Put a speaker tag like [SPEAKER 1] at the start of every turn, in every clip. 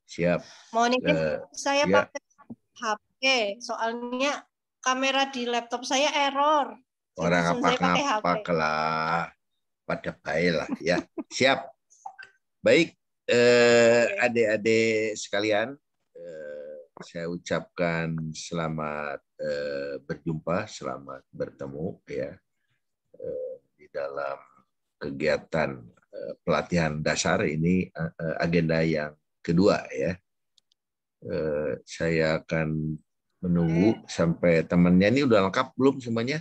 [SPEAKER 1] Siap.
[SPEAKER 2] Mohon izin, saya
[SPEAKER 1] ya.
[SPEAKER 2] pakai HP, soalnya kamera di laptop saya error.
[SPEAKER 1] Orang apa-apa lah, pada baik lah ya. Siap. Baik, adik-adik sekalian, saya ucapkan selamat berjumpa, selamat bertemu ya di dalam kegiatan pelatihan dasar ini, agenda yang kedua ya. Saya akan menunggu sampai temannya ini udah lengkap belum semuanya?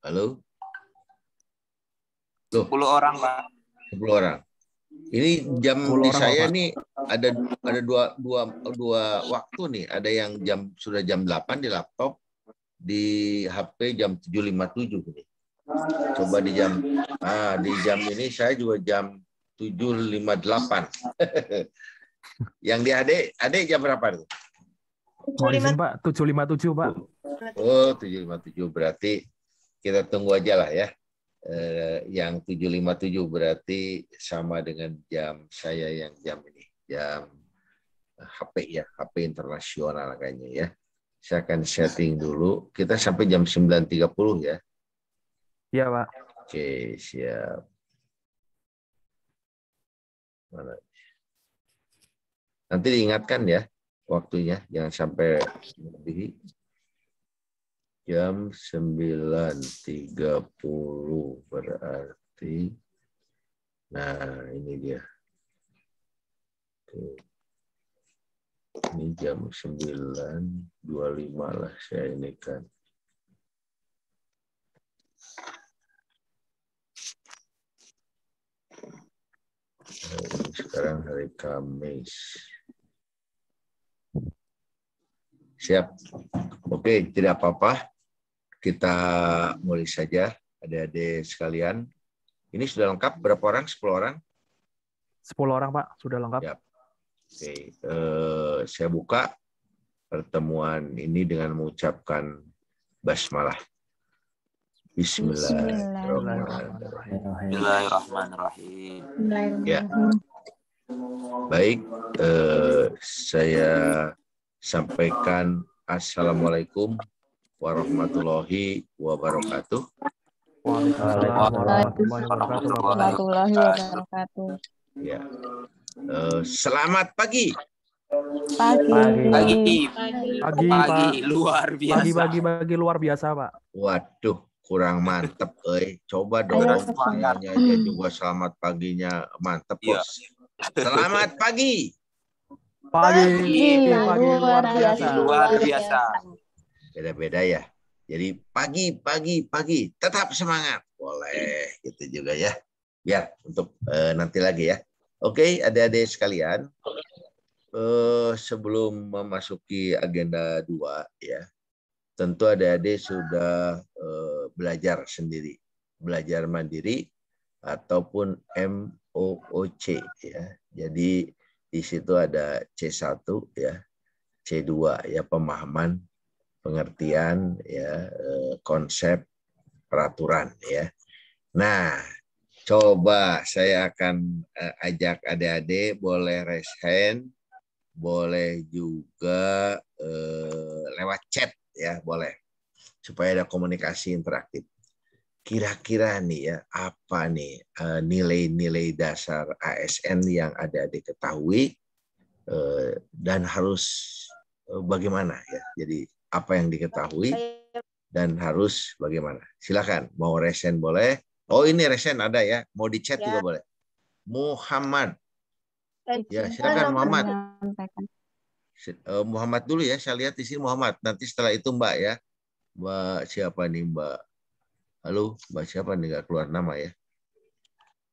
[SPEAKER 1] Halo? Loh,
[SPEAKER 3] 10 orang, Pak.
[SPEAKER 1] 10 orang. Ini jam di saya nih ada dua waktu nih. Ada yang sudah jam 8 di laptop, di HP jam 7.57 nih. Coba di jam ini saya juga jam 7.58. Yang di adik jam berapa tuh?
[SPEAKER 4] Mohon izin Pak, 7.57 Pak.
[SPEAKER 1] Oh, 7.57 berarti kita tunggu aja lah ya. Yang 7.57 berarti sama dengan jam saya yang jam ini. Jam HP ya, HP internasional kayaknya ya. Saya akan setting dulu. Kita sampai jam 9.30 ya.
[SPEAKER 4] Iya, Pak.
[SPEAKER 1] Oke, siap. Mana? Nanti diingatkan ya waktunya, jangan sampai lebih. Jam 9.30 berarti. Nah, ini dia. Oke. Ini jam 9.25 lah saya ini kan. Sekarang hari Kamis. Siap. Oke, tidak apa-apa. Kita mulai saja, adik-adik sekalian. Ini sudah lengkap berapa orang? 10 orang?
[SPEAKER 4] 10 orang, Pak. Sudah lengkap.
[SPEAKER 1] Siap. Oke, saya buka pertemuan ini dengan mengucapkan basmalah.
[SPEAKER 3] Bismillahirrahmanirrahim.
[SPEAKER 1] Ya. Baik, saya sampaikan Assalamualaikum warahmatullahi wabarakatuh.
[SPEAKER 4] Waalaikumsalam warahmatullahi wabarakatuh.
[SPEAKER 1] Ya. Selamat pagi.
[SPEAKER 4] Pagi
[SPEAKER 3] luar biasa.
[SPEAKER 4] Pagi luar biasa, Pak.
[SPEAKER 1] Waduh, kurang mantep, coba dong. Semuanya aja juga selamat paginya mantep, Bos. Selamat pagi.
[SPEAKER 4] Pagi luar
[SPEAKER 3] biasa.
[SPEAKER 1] Beda-beda ya. Jadi pagi, tetap semangat. Boleh, gitu juga ya. Biar untuk nanti lagi ya. Oke, adik-adik sekalian. Sebelum memasuki agenda 2 ya, tentu adik-adik sudah belajar sendiri, belajar mandiri ataupun MOOC ya. Jadi di situ ada C1 ya, C2 ya, pemahaman, pengertian ya, konsep, peraturan ya. Nah, coba saya akan ajak adik-adik boleh raise hand, boleh juga lewat chat ya, boleh, supaya ada komunikasi interaktif. Kira-kira nih ya, apa nih nilai-nilai dasar ASN yang adik-adik ketahui dan harus bagaimana ya? Jadi apa yang diketahui dan harus bagaimana? Silakan, mau resen boleh. Oh, ini resen ada ya, mau di chat juga boleh. Muhammad. Ya, silakan Muhammad. Muhammad dulu ya, saya lihat di sini Muhammad. Nanti setelah itu Mbak ya. Mbak siapa nih Mbak? Halo, Mbak siapa nih, nggak keluar nama ya?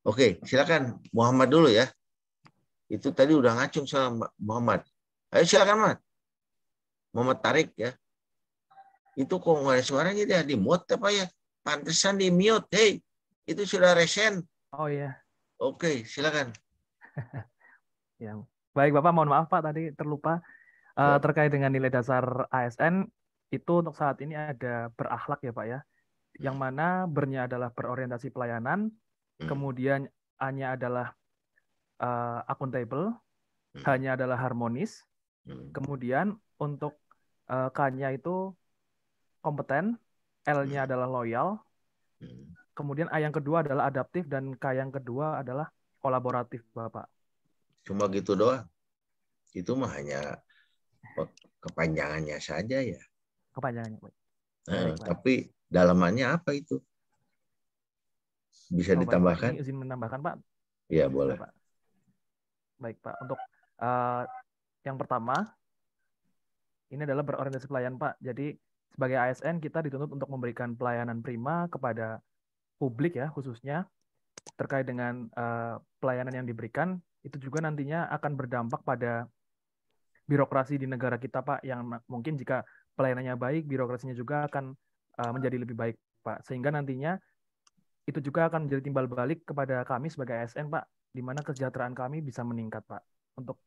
[SPEAKER 1] Oke, silakan Muhammad dulu ya. Itu tadi udah ngacung sama Muhammad. Ayo silakan Muhammad. Muhammad Tarik ya. Itu kok nggak ada suaranya, dia di mute apa ya? Pantesan di mute. Hey, itu sudah resen.
[SPEAKER 4] Oh iya.
[SPEAKER 1] Oke, silakan.
[SPEAKER 4] Ya. Baik Bapak, mohon maaf Pak tadi terlupa terkait dengan nilai dasar ASN itu untuk saat ini ada berakhlak ya Pak ya. Yang mana bernya adalah berorientasi pelayanan, kemudian A-nya adalah akuntabel, H-nya adalah harmonis, kemudian untuk K-nya itu kompeten, L-nya adalah loyal, kemudian A yang kedua adalah adaptif, dan K yang kedua adalah kolaboratif, Bapak.
[SPEAKER 1] Cuma gitu doang. Itu mah hanya kepanjangannya saja ya.
[SPEAKER 4] Kepanjangannya, Pak.
[SPEAKER 1] Tapi dalamannya apa itu? Bisa ditambahkan?
[SPEAKER 4] Ini izin menambahkan, Pak.
[SPEAKER 1] Ya, boleh.
[SPEAKER 4] Pak. Baik, Pak. Untuk yang pertama, ini adalah berorientasi pelayan, Pak. Jadi sebagai ASN kita dituntut untuk memberikan pelayanan prima kepada publik ya, khususnya terkait dengan pelayanan yang diberikan. Itu juga nantinya akan berdampak pada birokrasi di negara kita, Pak, yang mungkin jika pelayanannya baik, birokrasinya juga akan menjadi lebih baik, Pak. Sehingga nantinya itu juga akan menjadi timbal balik kepada kami sebagai ASN, Pak, di mana kesejahteraan kami bisa meningkat, Pak, untuk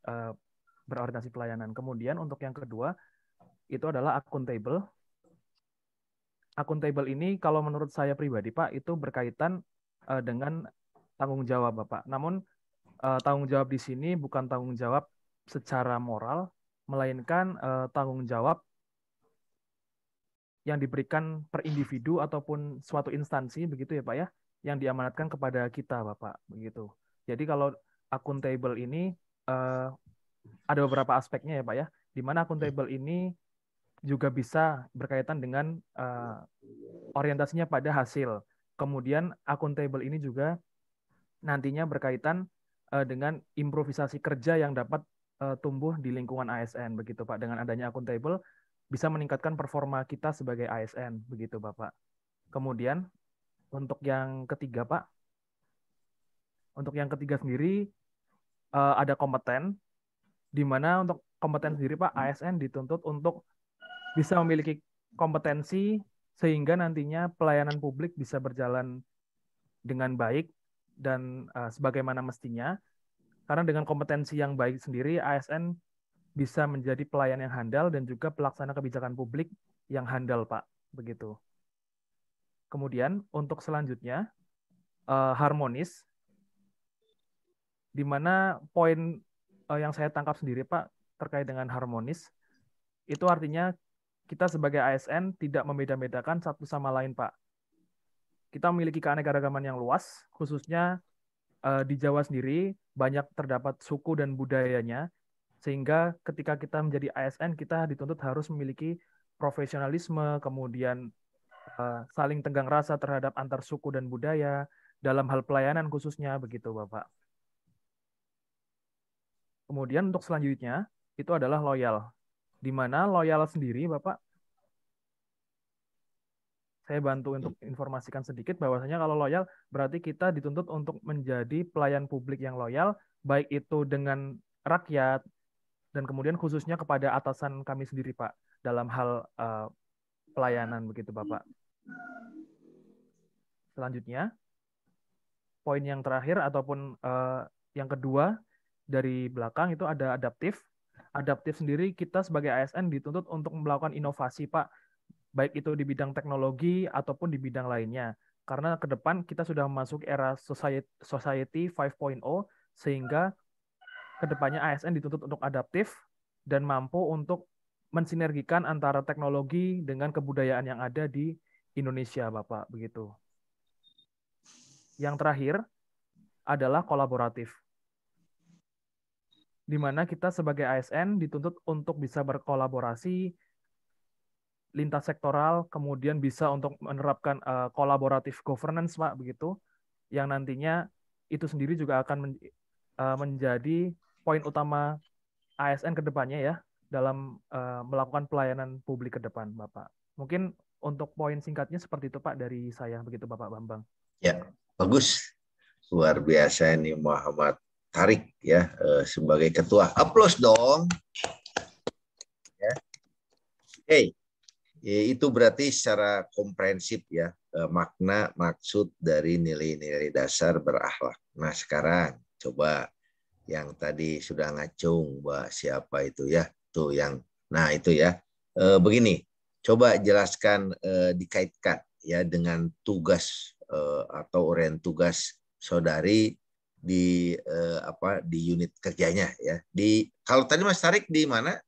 [SPEAKER 4] berorientasi pelayanan. Kemudian untuk yang kedua, itu adalah akuntabel. Akuntabel ini kalau menurut saya pribadi, Pak, itu berkaitan dengan tanggung jawab, Bapak. Namun tanggung jawab di sini bukan tanggung jawab secara moral, melainkan tanggung jawab yang diberikan per individu ataupun suatu instansi, begitu ya Pak ya, yang diamanatkan kepada kita, Bapak, begitu. Jadi kalau akuntabel ini ada beberapa aspeknya ya Pak ya, di mana akuntabel ini juga bisa berkaitan dengan orientasinya pada hasil. Kemudian akuntabel ini juga nantinya berkaitan dengan improvisasi kerja yang dapat tumbuh di lingkungan ASN, begitu Pak. Dengan adanya akuntabel bisa meningkatkan performa kita sebagai ASN, begitu Bapak. Kemudian untuk yang ketiga Pak, untuk yang ketiga sendiri ada kompeten, di mana untuk kompeten sendiri Pak, ASN dituntut untuk bisa memiliki kompetensi sehingga nantinya pelayanan publik bisa berjalan dengan baik dan sebagaimana mestinya. Karena dengan kompetensi yang baik sendiri, ASN bisa menjadi pelayan yang handal dan juga pelaksana kebijakan publik yang handal, Pak. Begitu. Kemudian untuk selanjutnya, harmonis, di mana poin yang saya tangkap sendiri, Pak, terkait dengan harmonis, itu artinya kita sebagai ASN tidak membeda-bedakan satu sama lain, Pak. Kita memiliki keanekaragaman yang luas, khususnya di Jawa sendiri banyak terdapat suku dan budayanya, sehingga ketika kita menjadi ASN kita dituntut harus memiliki profesionalisme, kemudian saling tenggang rasa terhadap antar suku dan budaya dalam hal pelayanan khususnya, begitu Bapak. Kemudian untuk selanjutnya itu adalah loyal, di mana loyal sendiri Bapak, saya bantu untuk informasikan sedikit bahwasanya kalau loyal berarti kita dituntut untuk menjadi pelayan publik yang loyal, baik itu dengan rakyat dan kemudian khususnya kepada atasan kami sendiri, Pak, dalam hal pelayanan, begitu Bapak. Selanjutnya, poin yang terakhir ataupun yang kedua dari belakang itu ada adaptif. Adaptif sendiri kita sebagai ASN dituntut untuk melakukan inovasi, Pak, baik itu di bidang teknologi ataupun di bidang lainnya. Karena ke depan kita sudah memasuki era society 5.0, sehingga ke depannya ASN dituntut untuk adaptif dan mampu untuk mensinergikan antara teknologi dengan kebudayaan yang ada di Indonesia, Bapak, begitu. Yang terakhir adalah kolaboratif, di mana kita sebagai ASN dituntut untuk bisa berkolaborasi lintas sektoral, kemudian bisa untuk menerapkan kolaboratif governance, Pak, begitu, yang nantinya itu sendiri juga akan menjadi poin utama ASN ke depannya ya, dalam melakukan pelayanan publik ke depan, Bapak. Mungkin untuk poin singkatnya seperti itu, Pak, dari saya, begitu Bapak Bambang.
[SPEAKER 1] Ya, bagus. Luar biasa ini Muhammad Tarik ya, sebagai ketua. Aplaus dong. Ya. Oke. Itu berarti secara komprehensif ya, makna maksud dari nilai-nilai dasar berakhlak. Nah sekarang coba yang tadi sudah ngacung, Mbak, siapa itu ya, tuh yang, nah itu ya, begini, coba jelaskan, dikaitkan ya dengan tugas atau uraian tugas saudari di unit kerjanya ya. Kalau tadi Mas Tarik di mana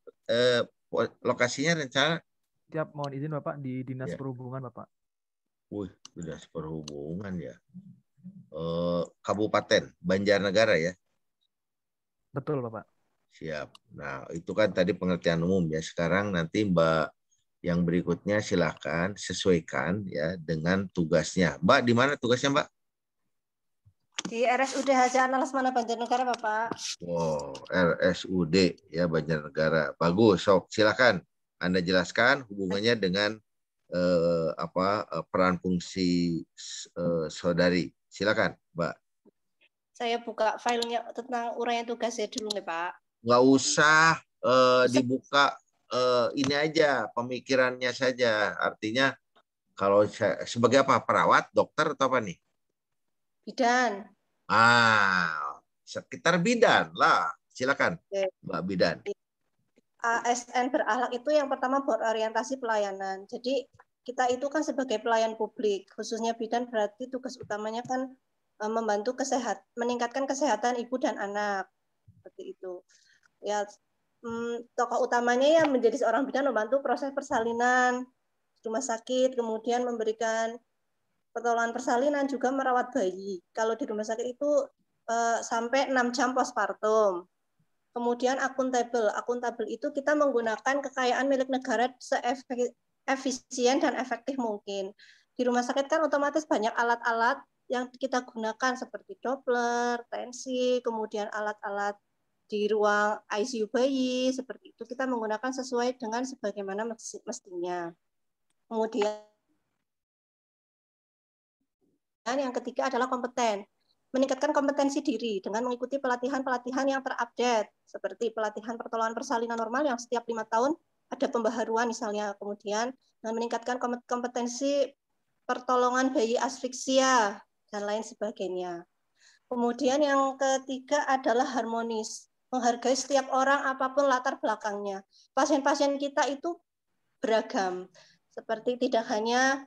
[SPEAKER 1] lokasinya rencana?
[SPEAKER 4] Tiap mohon izin Bapak di Dinas
[SPEAKER 1] Ya.
[SPEAKER 4] Perhubungan Bapak.
[SPEAKER 1] Wih, Dinas Perhubungan ya. Kabupaten Banjarnegara ya.
[SPEAKER 4] Betul Bapak.
[SPEAKER 1] Siap. Nah, itu kan tadi pengertian umum ya. Sekarang nanti Mbak yang berikutnya silakan sesuaikan ya dengan tugasnya. Mbak, di mana tugasnya Mbak?
[SPEAKER 2] Di RSUD Haji Ana Lesmana Banjarnegara, Bapak.
[SPEAKER 1] Wow, RSUD ya Banjarnegara. Bagus, sok silakan. Anda jelaskan hubungannya dengan peran fungsi saudari. Silakan, Mbak.
[SPEAKER 2] Saya buka filenya tentang uraian tugas saya dulu nih, Pak.
[SPEAKER 1] Nggak usah dibuka ini aja, pemikirannya saja. Artinya kalau sebagai apa? Perawat, dokter atau apa nih?
[SPEAKER 2] Bidan.
[SPEAKER 1] Sekitar bidan lah. Silakan,
[SPEAKER 2] Oke.
[SPEAKER 1] Mbak Bidan.
[SPEAKER 2] ASN berakhlak itu yang pertama berorientasi pelayanan. Jadi kita itu kan sebagai pelayan publik, khususnya bidan berarti tugas utamanya kan membantu meningkatkan kesehatan ibu dan anak. Seperti itu. Ya, tokoh utamanya ya menjadi seorang bidan membantu proses persalinan rumah sakit, kemudian memberikan pertolongan persalinan, juga merawat bayi. Kalau di rumah sakit itu sampai 6 jam postpartum. Kemudian akuntabel. Akuntabel itu kita menggunakan kekayaan milik negara seefisien dan efektif mungkin. Di rumah sakit kan otomatis banyak alat-alat yang kita gunakan seperti Doppler, tensi, kemudian alat-alat di ruang ICU bayi, seperti itu kita menggunakan sesuai dengan sebagaimana mestinya. Kemudian yang ketiga adalah kompeten. Meningkatkan kompetensi diri dengan mengikuti pelatihan-pelatihan yang terupdate, seperti pelatihan pertolongan persalinan normal yang setiap 5 tahun ada pembaharuan misalnya. Kemudian meningkatkan kompetensi pertolongan bayi asfiksia, dan lain sebagainya. Kemudian yang ketiga adalah harmonis. Menghargai setiap orang apapun latar belakangnya. Pasien-pasien kita itu beragam. Seperti tidak hanya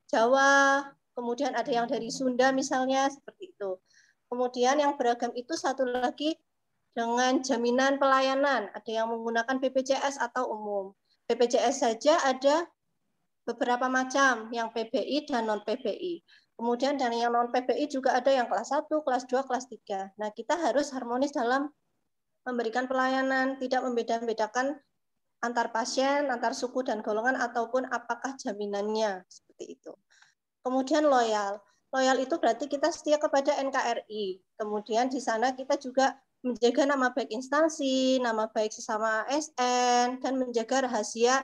[SPEAKER 2] Jawa, kemudian ada yang dari Sunda misalnya, seperti itu. Kemudian yang beragam itu satu lagi dengan jaminan pelayanan. Ada yang menggunakan BPJS atau umum. BPJS saja ada beberapa macam, yang PBI dan non-PBI. Kemudian dari yang non-PBI juga ada yang kelas 1, kelas 2, kelas 3. Nah, kita harus harmonis dalam memberikan pelayanan, tidak membeda-bedakan antar pasien, antar suku dan golongan, ataupun apakah jaminannya, seperti itu. Kemudian loyal. Loyal itu berarti kita setia kepada NKRI. Kemudian di sana kita juga menjaga nama baik instansi, nama baik sesama ASN, dan menjaga rahasia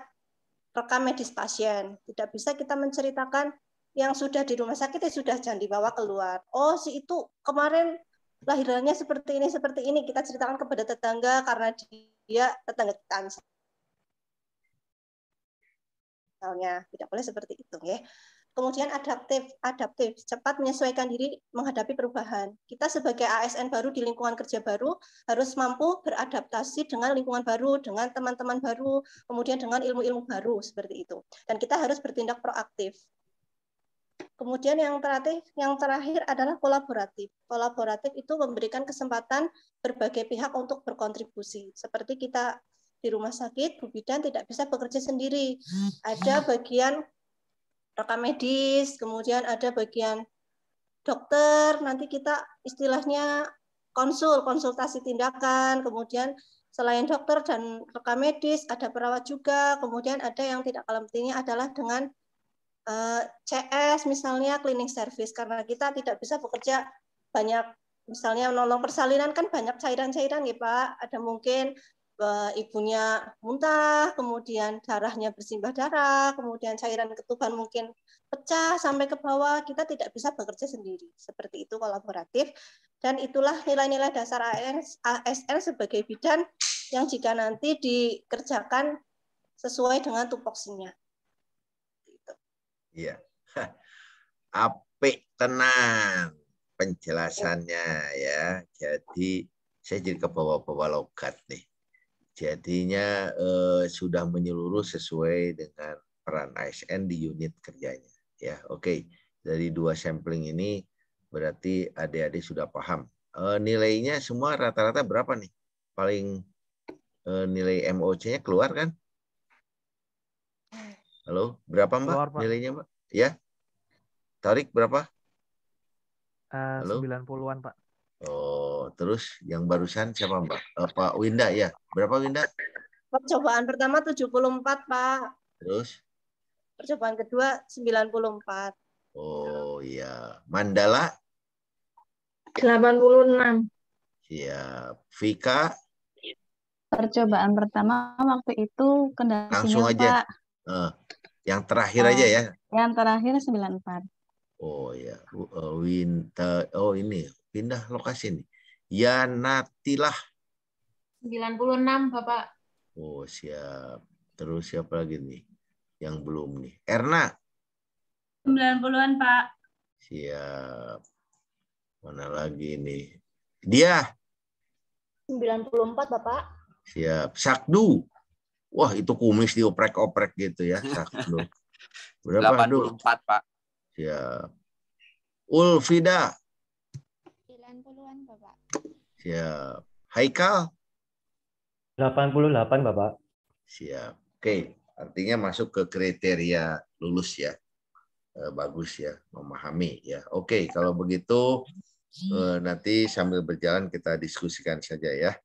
[SPEAKER 2] rekam medis pasien. Tidak bisa kita menceritakan yang sudah di rumah sakit sudah jangan dibawa keluar. Oh, si itu kemarin lahirannya seperti ini, kita ceritakan kepada tetangga karena dia tetangga kita misalnya. Tidak boleh seperti itu ya. Kemudian adaptif, cepat menyesuaikan diri menghadapi perubahan. Kita sebagai ASN baru di lingkungan kerja baru harus mampu beradaptasi dengan lingkungan baru, dengan teman-teman baru, kemudian dengan ilmu-ilmu baru seperti itu. Dan kita harus bertindak proaktif. Kemudian yang terakhir adalah kolaboratif. Kolaboratif itu memberikan kesempatan berbagai pihak untuk berkontribusi. Seperti kita di rumah sakit, Bu Bidan tidak bisa bekerja sendiri. Ada bagian rekam medis, kemudian ada bagian dokter, nanti kita istilahnya konsultasi tindakan, kemudian selain dokter dan rekam medis, ada perawat juga, kemudian ada yang tidak kalah pentingnya adalah dengan CS misalnya cleaning service, karena kita tidak bisa bekerja banyak, misalnya nolong persalinan kan banyak cairan-cairan ya Pak, ada mungkin ibunya muntah, kemudian darahnya bersimbah darah, kemudian cairan ketuban mungkin pecah sampai ke bawah, kita tidak bisa bekerja sendiri. Seperti itu kolaboratif, dan itulah nilai-nilai dasar ASN sebagai bidan yang jika nanti dikerjakan sesuai dengan tupoksinya.
[SPEAKER 1] Iya. Apik tenang penjelasannya ya. Jadi saya jadi ke bawah-bawah logat nih. Jadinya sudah menyeluruh sesuai dengan peran ASN di unit kerjanya. Ya, oke. Dari 2 sampling ini berarti adik-adik sudah paham nilainya semua rata-rata berapa nih? Paling nilai MOC-nya keluar kan? Halo, berapa Mbak
[SPEAKER 4] Keluar, Pak.
[SPEAKER 1] nilainya Mbak? Ya, Tarik berapa? Halo?
[SPEAKER 4] 90-an, Pak.
[SPEAKER 1] Oh, terus yang barusan siapa Mbak? Pak Winda ya. Berapa Winda?
[SPEAKER 2] Percobaan pertama 74, Pak.
[SPEAKER 1] Terus?
[SPEAKER 2] Percobaan kedua 94.
[SPEAKER 1] Oh iya. Mandala?
[SPEAKER 5] 86.
[SPEAKER 1] Siap. Vika?
[SPEAKER 5] Percobaan pertama waktu itu kendala
[SPEAKER 1] Langsung
[SPEAKER 5] sinyal,
[SPEAKER 1] aja.
[SPEAKER 5] Pak.
[SPEAKER 1] Yang terakhir aja ya.
[SPEAKER 5] Yang terakhir 94.
[SPEAKER 1] Oh ya. Winta. Oh ini. Pindah lokasi nih. Yanatilah.
[SPEAKER 5] 96, Bapak.
[SPEAKER 1] Oh siap. Terus siapa lagi nih? Yang belum nih. Erna?
[SPEAKER 5] 90-an, Pak.
[SPEAKER 1] Siap. Mana lagi nih? Dia?
[SPEAKER 2] 94, Bapak.
[SPEAKER 1] Siap. Sakdu? Wah itu kumis dioprek-oprek gitu ya. Sakdu. Berapa, Du?
[SPEAKER 3] 84, Pak.
[SPEAKER 1] Siap. Ulfida?
[SPEAKER 5] 90-an, Bapak.
[SPEAKER 1] Siap. Haikal?
[SPEAKER 6] 88, Bapak.
[SPEAKER 1] Siap. Oke, artinya masuk ke kriteria lulus ya. Bagus ya, memahami ya. Oke, kalau begitu nanti sambil berjalan kita diskusikan saja ya.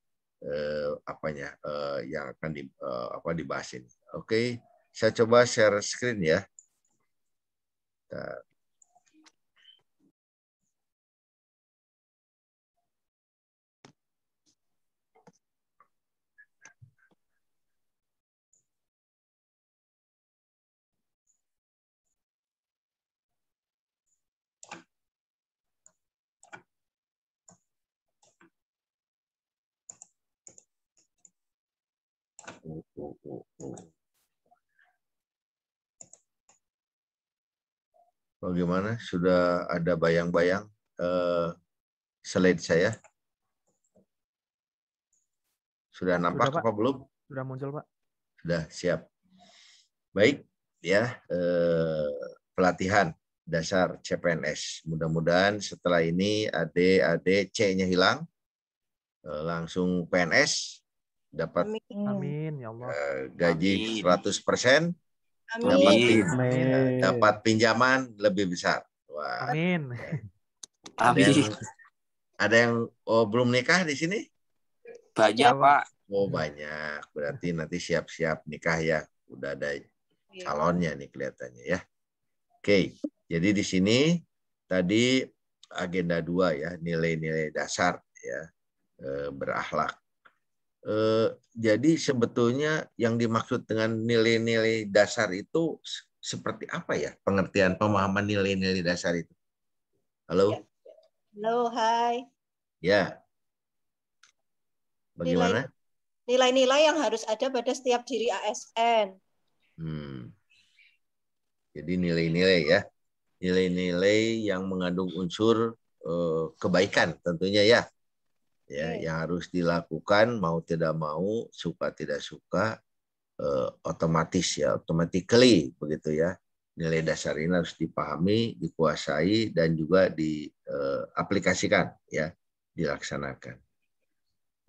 [SPEAKER 1] Yang akan dibahas ini. Oke, saya coba share screen ya. Bentar. Bagaimana? Sudah ada bayang-bayang slide saya? Sudah nampak
[SPEAKER 4] Sudah, Pak.
[SPEAKER 1] apa belum?
[SPEAKER 4] Sudah muncul, Pak.
[SPEAKER 1] Sudah siap. Baik ya, pelatihan dasar CPNS. Mudah-mudahan setelah ini adik-adik C-nya hilang, langsung PNS, dapat
[SPEAKER 4] Amin, ya Allah.
[SPEAKER 1] gaji
[SPEAKER 3] Amin.
[SPEAKER 1] 100%,
[SPEAKER 2] Amin.
[SPEAKER 1] dapat pinjaman lebih besar. Wah,
[SPEAKER 4] Amin.
[SPEAKER 3] Amin.
[SPEAKER 1] ada yang belum nikah di sini?
[SPEAKER 3] Banyak, Pak.
[SPEAKER 1] Oh banyak, berarti nanti siap-siap nikah ya. Udah ada calonnya nih kelihatannya ya. Oke, jadi di sini tadi agenda 2 ya, nilai-nilai dasar ya, berakhlak. Jadi sebetulnya yang dimaksud dengan nilai-nilai dasar itu seperti apa ya? Pengertian pemahaman nilai-nilai dasar itu. Halo?
[SPEAKER 2] Halo, hai.
[SPEAKER 1] Ya. Bagaimana?
[SPEAKER 2] Nilai-nilai yang harus ada pada setiap diri ASN.
[SPEAKER 1] Jadi nilai-nilai ya. Nilai-nilai yang mengandung unsur kebaikan tentunya ya. Ya, yang harus dilakukan mau tidak mau, suka tidak suka, otomatis ya, automatically begitu ya. Nilai dasar ini harus dipahami, dikuasai dan juga diaplikasikan ya, dilaksanakan.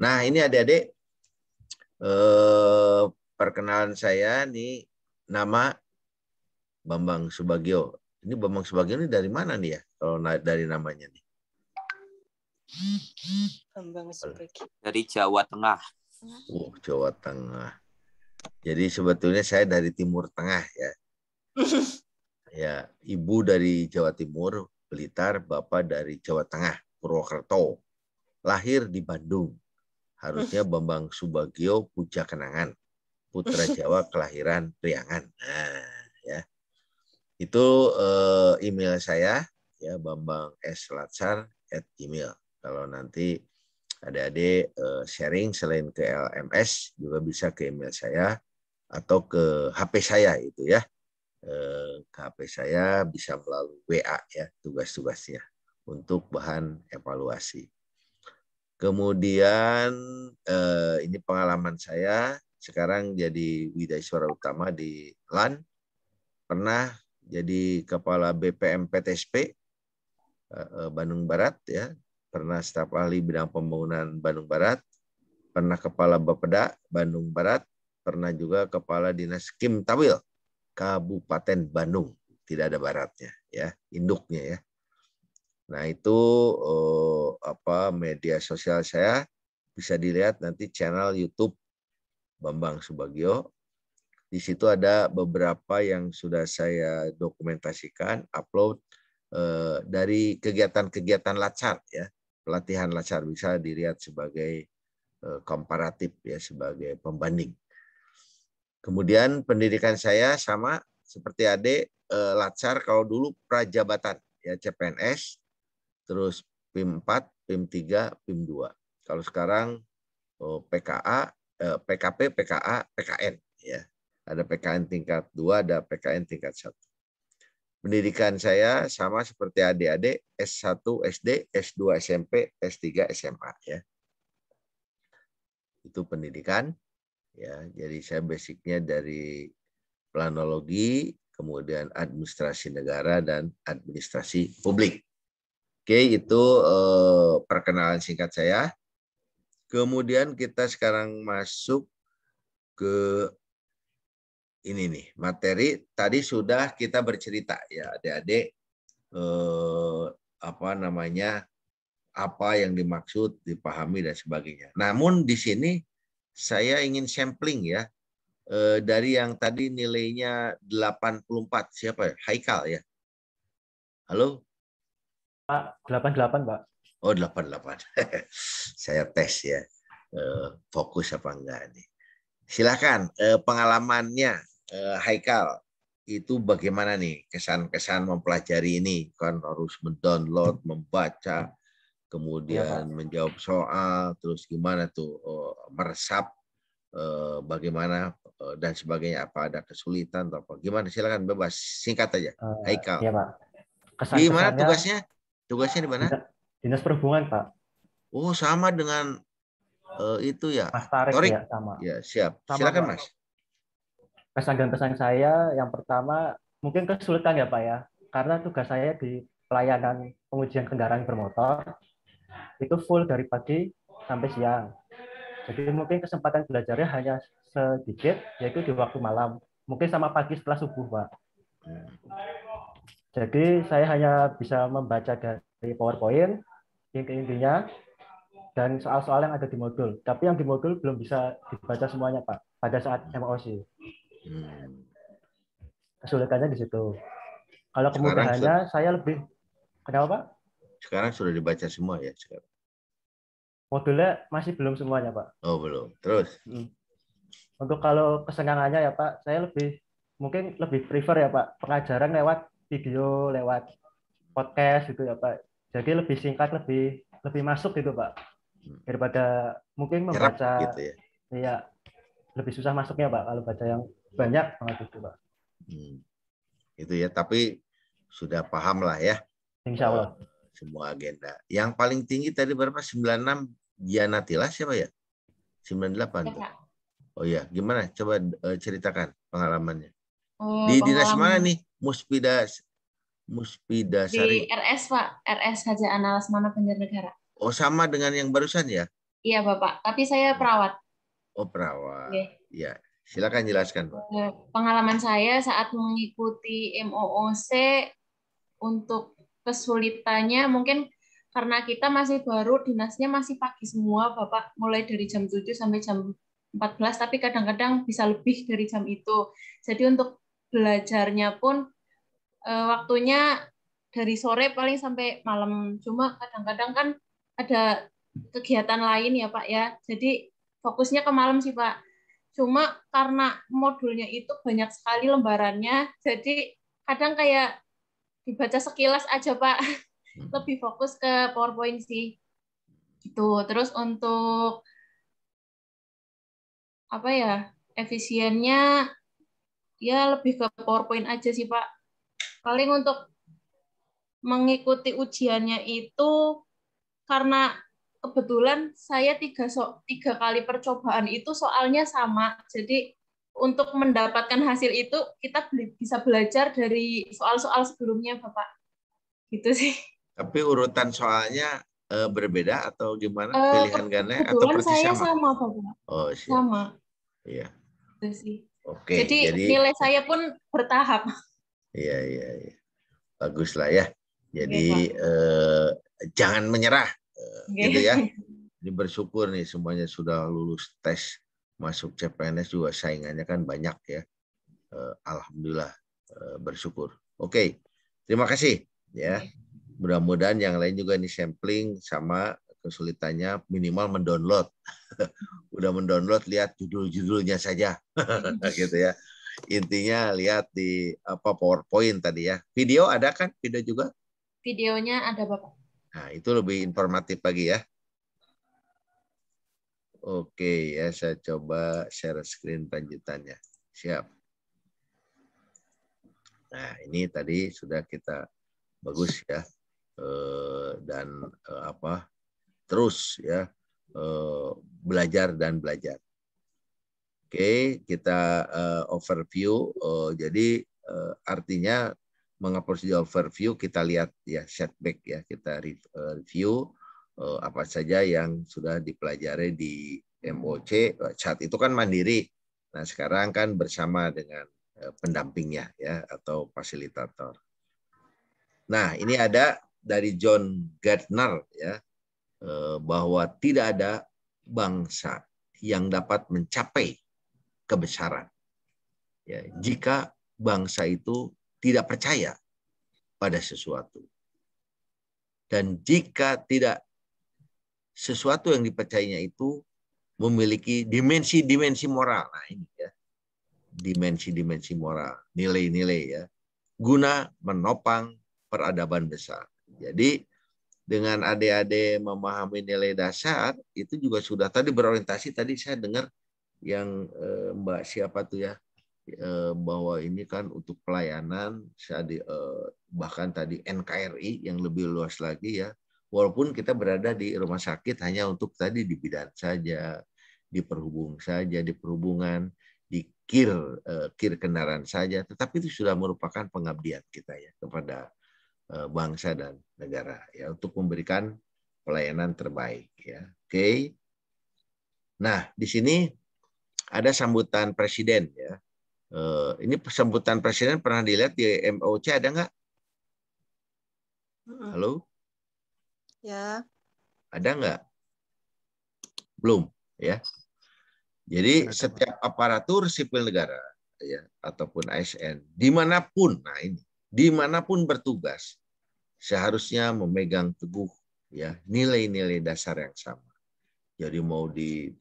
[SPEAKER 1] Nah, ini adik-adik, perkenalan saya nih, nama Bambang Subagio. Ini Bambang Subagio ini dari mana nih ya? Kalau dari namanya nih.
[SPEAKER 2] Bambang Subagio.
[SPEAKER 3] Dari Jawa Tengah.
[SPEAKER 1] Jawa Tengah. Jadi sebetulnya saya dari Timur Tengah ya. Ya, ibu dari Jawa Timur, Blitar, bapak dari Jawa Tengah, Purwokerto. Lahir di Bandung. Harusnya Bambang Subagio Puja Kenangan. Putra Jawa kelahiran Priangan. Nah, ya. Itu email saya ya, bambang.s.latsar@gmail. Kalau nanti adik-adik sharing selain ke LMS juga bisa ke email saya atau ke HP saya itu ya. Ke HP saya bisa melalui WA ya, tugas-tugasnya untuk bahan evaluasi. Kemudian ini pengalaman saya sekarang jadi Widaiswara Utama di LAN, pernah jadi kepala BPM PTSP Bandung Barat ya, pernah staf ahli bidang pembangunan Bandung Barat, pernah kepala Bapeda Bandung Barat, pernah juga kepala Dinas Kim Tawil Kabupaten Bandung. Tidak ada baratnya ya, induknya ya. Nah, itu media sosial saya, bisa dilihat nanti channel YouTube Bambang Subagio. Di situ ada beberapa yang sudah saya dokumentasikan, upload dari kegiatan-kegiatan LACAR ya, pelatihan LACAR, bisa dilihat sebagai komparatif ya, sebagai pembanding. Kemudian pendidikan saya sama seperti Ade, LACAR kalau dulu prajabatan ya, CPNS, terus PIM 4, PIM 3, PIM 2. Kalau sekarang PKA, PKP, PKA, PKN ya. Ada PKN tingkat 2, ada PKN tingkat 1. Pendidikan saya sama seperti adik-adik, S1 SD, S2 SMP, S3 SMA ya. Itu pendidikan ya. Jadi saya basicnya dari planologi, kemudian administrasi negara dan administrasi publik. Oke, itu perkenalan singkat saya. Kemudian kita sekarang masuk ke ini nih, materi. Tadi sudah kita bercerita ya, adik-adik, apa yang dimaksud, dipahami dan sebagainya. Namun di sini saya ingin sampling ya, dari yang tadi nilainya 84, siapa ya? Haikal ya? Halo?
[SPEAKER 6] Pak, 88, Pak.
[SPEAKER 1] Oh, 88. Saya tes ya, fokus apa enggak nih. Silakan, pengalamannya Haikal itu bagaimana nih, kesan-kesan mempelajari ini, kan harus mendownload, membaca, kemudian menjawab soal, terus gimana tuh meresap, bagaimana dan sebagainya, apa ada kesulitan atau apa, gimana? Silakan, bebas, singkat aja. Haikal.
[SPEAKER 6] Iya, Pak.
[SPEAKER 1] Di mana tugasnya? Tugasnya di mana?
[SPEAKER 6] Dinas Perhubungan, Pak.
[SPEAKER 1] Oh, sama dengan itu ya.
[SPEAKER 6] Mas Tarik
[SPEAKER 1] Torik.
[SPEAKER 6] ya, sama.
[SPEAKER 1] Ya, siap.
[SPEAKER 4] Sama,
[SPEAKER 1] Silakan,
[SPEAKER 4] Pak.
[SPEAKER 1] Mas.
[SPEAKER 6] Kesan dan pesan saya yang pertama mungkin kesulitan ya, Pak ya. Karena tugas saya di pelayanan pengujian kendaraan bermotor itu full dari pagi sampai siang. Jadi mungkin kesempatan belajarnya hanya sedikit, yaitu di waktu malam. Mungkin sama pagi setelah subuh, Pak. Jadi saya hanya bisa membaca dari PowerPoint, inti-intinya, dan soal-soal yang ada di modul. Tapi yang di modul belum bisa dibaca semuanya, Pak, pada saat MOC. Kesulitannya di situ. Kalau kemudahannya saya lebih, kenapa, Pak?
[SPEAKER 1] Sekarang sudah dibaca semua ya sekarang.
[SPEAKER 6] Modulnya masih belum semuanya, Pak.
[SPEAKER 1] Oh, belum. Terus?
[SPEAKER 6] Untuk kalau kesenangannya ya, Pak, saya mungkin lebih prefer ya, Pak, pengajaran lewat video, lewat podcast gitu ya, Pak. Jadi lebih singkat, lebih masuk gitu, Pak. Daripada mungkin membaca
[SPEAKER 1] gitu ya.
[SPEAKER 6] Iya, lebih susah masuknya, Pak, kalau baca yang banyak banget itu, Pak.
[SPEAKER 1] Itu ya, tapi sudah paham lah ya.
[SPEAKER 6] Insya Allah.
[SPEAKER 1] Semua agenda. Yang paling tinggi tadi berapa? 96 Gianatila siapa ya? 98 tuh. Oh iya, gimana? Coba ceritakan pengalamannya. Di dinas mana nih? Muspida Sari.
[SPEAKER 5] Di RS, Pak. RS Haja Ana Lesmana Banjarnegara.
[SPEAKER 1] Oh, sama dengan yang barusan ya?
[SPEAKER 5] Iya, Bapak. Tapi saya perawat.
[SPEAKER 1] Oh, perawat.
[SPEAKER 5] Oke.
[SPEAKER 1] Ya, silakan jelaskan, Pak.
[SPEAKER 5] Pengalaman saya saat mengikuti MOOC, untuk kesulitannya mungkin karena kita masih baru, dinasnya masih pagi semua, Bapak, mulai dari jam 7 sampai jam 14, tapi kadang-kadang bisa lebih dari jam itu. Jadi untuk belajarnya pun waktunya dari sore paling sampai malam. Cuma kadang-kadang kan ada kegiatan lain ya, Pak ya. Jadi fokusnya ke malam sih, Pak. Cuma karena modulnya itu banyak sekali lembarannya, jadi kadang kayak dibaca sekilas aja, Pak. Lebih fokus ke PowerPoint sih. Gitu. Terus untuk apa ya, efisiennya ya lebih ke PowerPoint aja sih, Pak. Paling untuk mengikuti ujiannya itu karena kebetulan saya tiga kali percobaan itu soalnya sama. Jadi untuk mendapatkan hasil itu kita bisa belajar dari soal-soal sebelumnya, Bapak. Gitu sih.
[SPEAKER 1] Tapi urutan soalnya berbeda atau gimana pilihan ganda atau
[SPEAKER 5] Kebetulan
[SPEAKER 1] persis
[SPEAKER 5] saya
[SPEAKER 1] sama?
[SPEAKER 5] sama Bapak.
[SPEAKER 1] Oh, siap.
[SPEAKER 5] Sama.
[SPEAKER 1] Iya.
[SPEAKER 5] Itu sih.
[SPEAKER 1] Oke,
[SPEAKER 5] Jadi nilai saya pun bertahap.
[SPEAKER 1] Iya. Bagus lah ya. Jadi
[SPEAKER 5] Oke, Pak.
[SPEAKER 1] jangan menyerah,
[SPEAKER 5] Oke.
[SPEAKER 1] gitu ya. Ini bersyukur nih semuanya sudah lulus tes masuk CPNS juga saingannya kan banyak ya. Alhamdulillah bersyukur. Oke, terima kasih ya. Mudah-mudahan yang lain juga ini sampling sama kesulitannya minimal mendownload. Udah mendownload lihat judul-judulnya saja, gitu ya. Intinya lihat di PowerPoint tadi ya. Video ada kan? Video juga?
[SPEAKER 5] Videonya ada Bapak.
[SPEAKER 1] Nah, itu lebih informatif lagi ya. Oke ya, saya coba share screen lanjutannya. Siap. Nah, ini tadi sudah kita bagus ya. Dan terus ya belajar dan belajar. Oke, kita overview. Jadi artinya mengapa di overview kita lihat ya setback ya, kita review apa saja yang sudah dipelajari di MOC. Saat itu kan mandiri. Nah, sekarang kan bersama dengan pendampingnya ya atau fasilitator. Nah, ini ada dari John Gardner ya, bahwa tidak ada bangsa yang dapat mencapai kebesaran ya, jika bangsa itu tidak percaya pada sesuatu. Dan jika tidak sesuatu yang dipercayainya itu memiliki dimensi-dimensi moral. Nah, ini ya. Dimensi-dimensi moral, nilai-nilai ya, guna menopang peradaban besar. Jadi dengan adik-adik memahami nilai dasar itu juga sudah tadi berorientasi, tadi saya dengar yang Mbak siapa tuh ya, bahwa ini kan untuk pelayanan, bahkan tadi NKRI yang lebih luas lagi ya, walaupun kita berada di rumah sakit hanya untuk tadi di bidan saja, di perhubungan, di kir kendaraan saja, tetapi itu sudah merupakan pengabdian kita ya kepada bangsa dan negara ya, untuk memberikan pelayanan terbaik ya. Oke. Nah, di sini ada sambutan presiden ya. Ini sambutan presiden pernah dilihat di MOC ada nggak? Halo?
[SPEAKER 2] Ya.
[SPEAKER 1] Ada nggak? Belum ya. Jadi setiap aparatur sipil negara ya ataupun ASN dimanapun, nah ini dimanapun bertugas seharusnya memegang teguh ya nilai-nilai dasar yang sama. Jadi mau di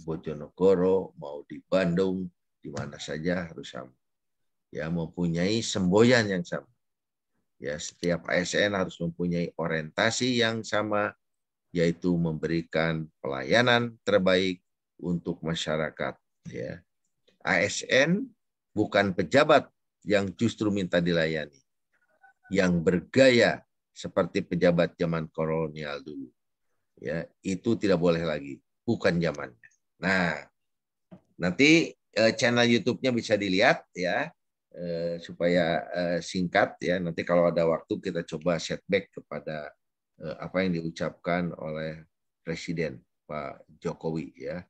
[SPEAKER 1] Bojonegoro, mau di Bandung, di mana saja harus sama. Ya mempunyai semboyan yang sama. Ya setiap ASN harus mempunyai orientasi yang sama, yaitu memberikan pelayanan terbaik untuk masyarakat ya. ASN bukan pejabat yang justru minta dilayani, yang bergaya seperti pejabat zaman kolonial dulu ya, itu tidak boleh lagi, bukan zamannya. Nah, nanti channel YouTube-nya bisa dilihat ya, supaya singkat ya, nanti kalau ada waktu kita coba setback kepada apa yang diucapkan oleh Presiden Pak Jokowi ya.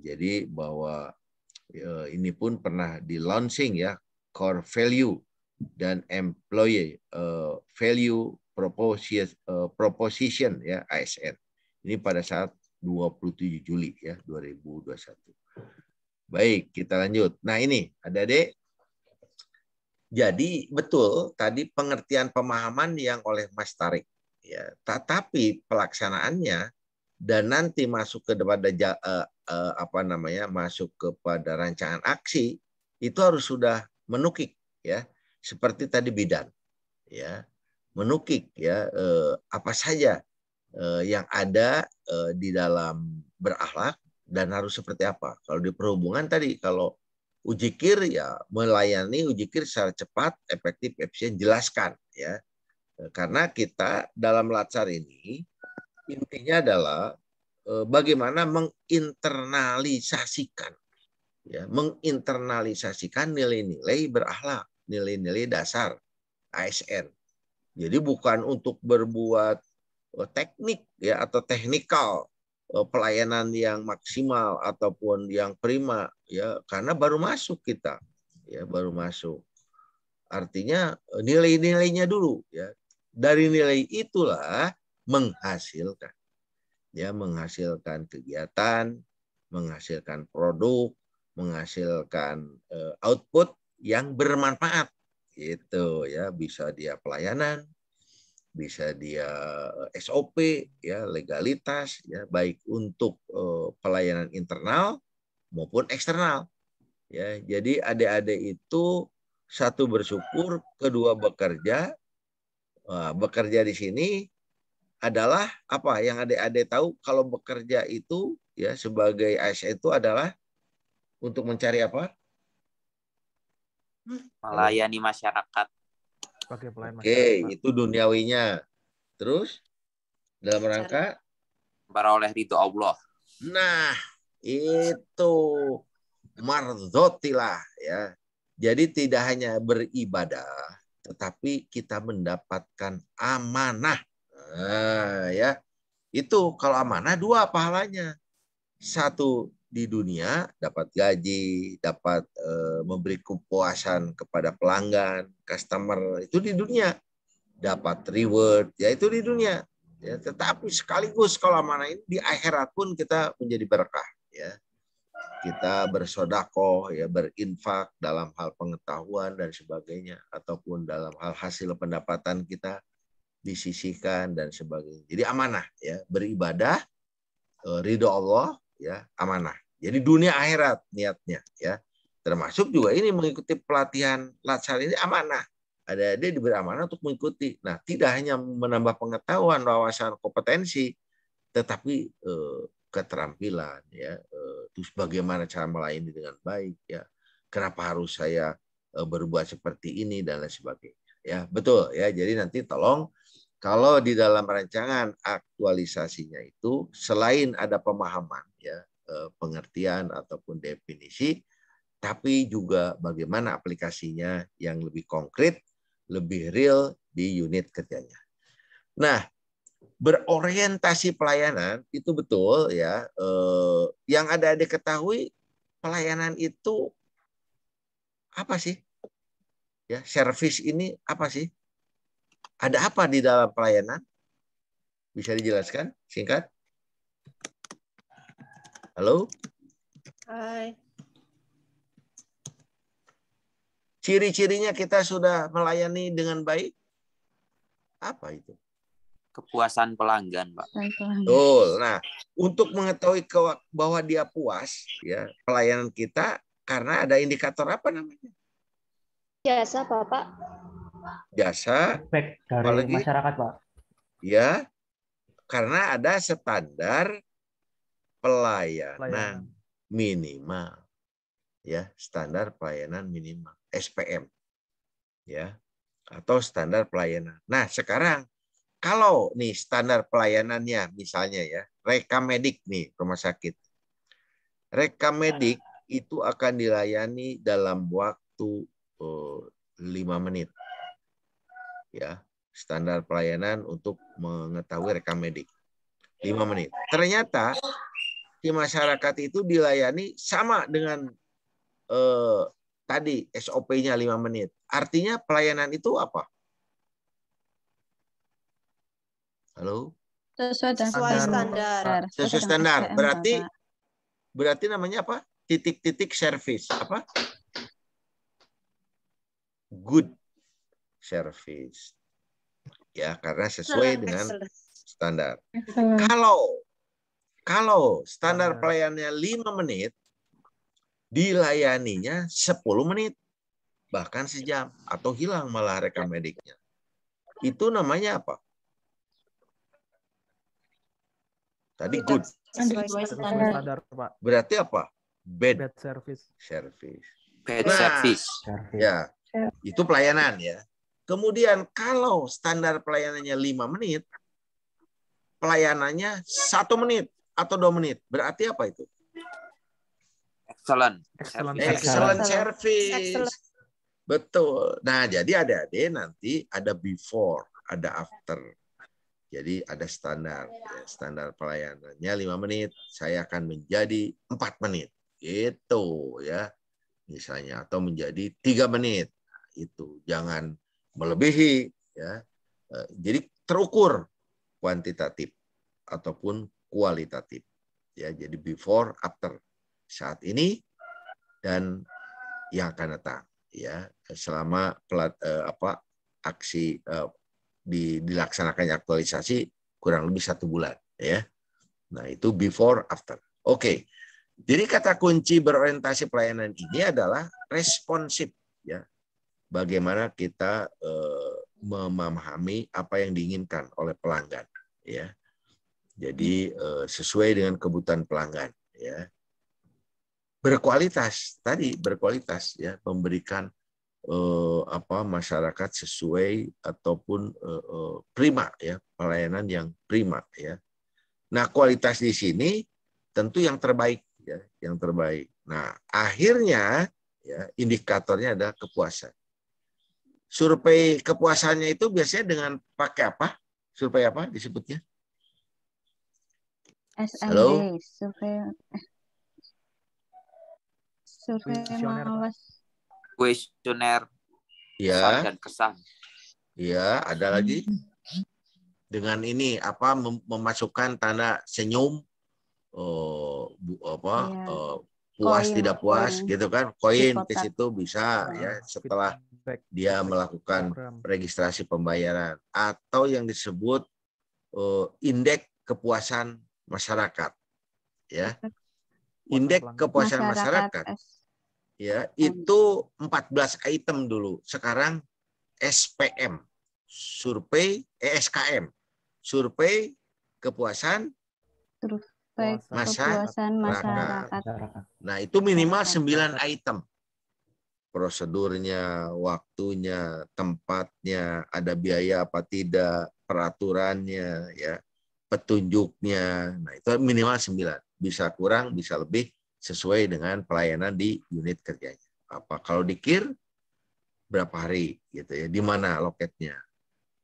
[SPEAKER 1] Jadi bahwa ini pun pernah di launching ya, core value dan employee value proposition ya ASN. Ini pada saat 27 Juli ya 2021. Baik, kita lanjut. Nah, ini adik-adik. Jadi betul tadi pengertian pemahaman yang oleh Mas Tarik ya, tetapi pelaksanaannya dan nanti masuk ke masuk kepada rancangan aksi itu harus sudah menukik ya, seperti tadi bidan ya, menukik ya apa saja yang ada di dalam berakhlak dan harus seperti apa. Kalau di perhubungan tadi, kalau uji KIR ya melayani uji KIR secara cepat, efektif, efisien, jelaskan ya. Karena kita dalam Latsar ini intinya adalah bagaimana menginternalisasikan nilai-nilai berakhlak, nilai-nilai dasar ASN. Jadi bukan untuk berbuat teknik ya atau teknikal pelayanan yang maksimal ataupun yang prima ya, karena baru masuk kita ya, baru masuk. Artinya nilai-nilainya dulu ya. Dari nilai itulah menghasilkan ya, menghasilkan kegiatan, menghasilkan produk, menghasilkan output yang bermanfaat gitu ya. Bisa dia pelayanan, bisa dia SOP ya, legalitas ya, baik untuk pelayanan internal maupun eksternal ya. Jadi adik-adik itu satu bersyukur, kedua bekerja. Bekerja di sini adalah apa yang adik-adik tahu, kalau bekerja itu ya sebagai ASN itu adalah untuk mencari apa?
[SPEAKER 3] Melayani masyarakat.
[SPEAKER 4] Sebagai pelayan
[SPEAKER 1] Oke,
[SPEAKER 4] masyarakat.
[SPEAKER 1] itu duniawinya. Terus dalam rangka
[SPEAKER 3] Beroleh ridho Allah.
[SPEAKER 1] nah, itu mardhotilah ya. Jadi tidak hanya beribadah, tetapi kita mendapatkan amanah. Nah, ya. Itu kalau amanah dua pahalanya. Satu di dunia dapat gaji, dapat memberi kepuasan kepada pelanggan, customer, itu di dunia. Dapat reward, ya itu di dunia. Ya, tetapi sekaligus kalau amanah ini di akhirat pun kita menjadi berkah ya. Kita bersodakoh ya, berinfak dalam hal pengetahuan dan sebagainya, ataupun dalam hal hasil pendapatan kita disisihkan dan sebagainya. Jadi amanah ya, beribadah ridho Allah ya, amanah. Jadi dunia akhirat niatnya ya. Termasuk juga ini mengikuti pelatihan Latsar ini amanah. Ada dia diberi amanah untuk mengikuti. Nah, tidak hanya menambah pengetahuan, wawasan, kompetensi, tetapi keterampilan ya. Terus bagaimana cara melayani dengan baik ya. Kenapa harus saya berbuat seperti ini dan lain sebagainya. Ya, betul ya. Jadi nanti tolong kalau di dalam rancangan aktualisasinya itu selain ada pemahaman ya, pengertian ataupun definisi, tapi juga bagaimana aplikasinya yang lebih konkret, lebih real di unit kerjanya. Nah, berorientasi pelayanan itu betul ya. Yang ada diketahui pelayanan itu apa sih? Ya, service ini apa sih? Ada apa di dalam pelayanan? Bisa dijelaskan singkat? Halo?
[SPEAKER 2] Hai.
[SPEAKER 1] Ciri-cirinya kita sudah melayani dengan baik? Apa itu?
[SPEAKER 3] Kepuasan pelanggan, Pak.
[SPEAKER 1] Betul. Nah, untuk mengetahui bahwa dia puas, ya pelayanan kita, karena ada indikator apa namanya?
[SPEAKER 2] Jasa, Bapak.
[SPEAKER 1] Jasa.
[SPEAKER 6] Feedback dari
[SPEAKER 1] Apalagi?
[SPEAKER 6] masyarakat, Pak.
[SPEAKER 1] Ya, karena ada standar pelayanan minimal. Ya, standar pelayanan minimal, SPM. Ya, atau standar pelayanan. Nah, sekarang kalau nih standar pelayanannya misalnya ya, Rekamedik nih rumah sakit. Rekamedik itu akan dilayani dalam waktu 5 menit. Ya, standar pelayanan untuk mengetahui Rekamedik 5 menit. Ternyata di masyarakat itu dilayani sama dengan tadi SOP-nya 5 menit. Artinya pelayanan itu apa? Halo?
[SPEAKER 2] Sesuai standar.
[SPEAKER 1] Sesuai standar. Berarti namanya apa? Titik-titik service. Apa? Good service. Ya, karena sesuai dengan standar. Kalau standar pelayanannya 5 menit, dilayaninya 10 menit. Bahkan sejam. Atau hilang malah Rekamediknya. Itu namanya apa? Tadi good.
[SPEAKER 4] Standar, Pak.
[SPEAKER 1] Berarti apa? Bad
[SPEAKER 4] service.
[SPEAKER 3] Bad service.
[SPEAKER 1] Ya, itu pelayanan ya. Kemudian kalau standar pelayanannya 5 menit, pelayanannya 1 menit atau 2 menit. Berarti apa itu?
[SPEAKER 3] Excellent
[SPEAKER 1] service. Betul. Nah, jadi adik-adik nanti ada before, ada after. Jadi ada standar, ya, standar pelayanannya 5 menit, saya akan menjadi 4 menit, gitu ya, misalnya, atau menjadi 3 menit, nah, itu jangan melebihi, ya. Jadi terukur kuantitatif ataupun kualitatif, ya. Jadi before, after, saat ini dan yang akan datang, ya, selama aksi dilaksanakannya aktualisasi kurang lebih 1 bulan, ya. Nah, itu before after. Oke. Jadi kata kunci berorientasi pelayanan ini adalah responsif, ya. Bagaimana kita memahami apa yang diinginkan oleh pelanggan, ya. Jadi sesuai dengan kebutuhan pelanggan, ya. Berkualitas, ya, memberikan masyarakat sesuai ataupun prima, ya, pelayanan yang prima, ya. Nah, kualitas di sini tentu yang terbaik, ya, yang terbaik. Nah, akhirnya, ya, indikatornya adalah kepuasan. Survei kepuasannya itu biasanya dengan pakai apa? Survei apa disebutnya? Halo?
[SPEAKER 2] Survei mawas.
[SPEAKER 3] Kuesioner
[SPEAKER 1] Ya.
[SPEAKER 3] kesan dan kesan.
[SPEAKER 1] Ya, ada lagi. Dengan ini memasukkan tanda senyum, puas
[SPEAKER 2] Koin,
[SPEAKER 1] tidak puas, gitu kan? Koin ke situ bisa, ya, setelah dia melakukan registrasi pembayaran, atau yang disebut indeks kepuasan masyarakat, ya. Indeks kepuasan masyarakat, ya, itu 14 item dulu. Sekarang SPM, SKM, survei kepuasan masyarakat. Nah, itu minimal 9 item. Prosedurnya, waktunya, tempatnya, ada biaya apa tidak, peraturannya, ya, petunjuknya. Nah, itu minimal 9. Bisa kurang, bisa lebih, sesuai dengan pelayanan di unit kerjanya. Apa kalau di KIR berapa hari, gitu ya, di mana loketnya,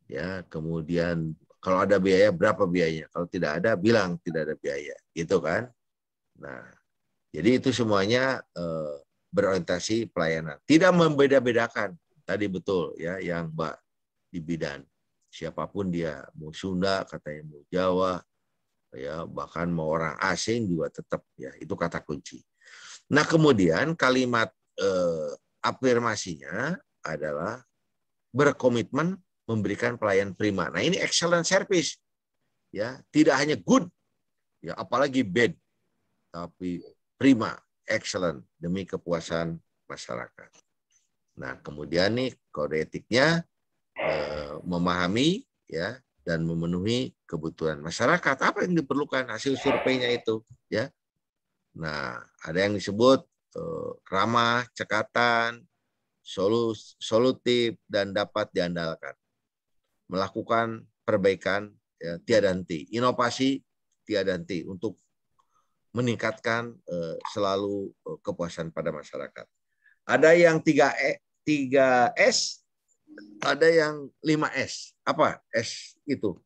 [SPEAKER 1] ya, kemudian kalau ada biaya berapa biayanya, kalau tidak ada bilang tidak ada biaya, gitu kan. Nah, jadi itu semuanya berorientasi pelayanan, tidak membeda-bedakan. Tadi betul, ya, yang Mbak di bidan, siapapun dia, mau Sunda katanya, mau Jawa, ya, bahkan mau orang asing juga tetap, ya, itu kata kunci. Nah, kemudian kalimat afirmasinya adalah berkomitmen memberikan pelayanan prima. Nah, ini excellent service, ya, tidak hanya good, ya, apalagi bad, tapi prima, excellent, demi kepuasan masyarakat. Nah, kemudian nih kode etiknya memahami, ya, dan memenuhi kebutuhan masyarakat. Apa yang diperlukan hasil surveinya itu, ya. Nah, ada yang disebut ramah, cekatan, solutif, dan dapat diandalkan. Melakukan perbaikan, ya, tiada henti. Inovasi tiada henti untuk meningkatkan selalu kepuasan pada masyarakat. Ada yang 3S, ada yang 5S. Apa S itu?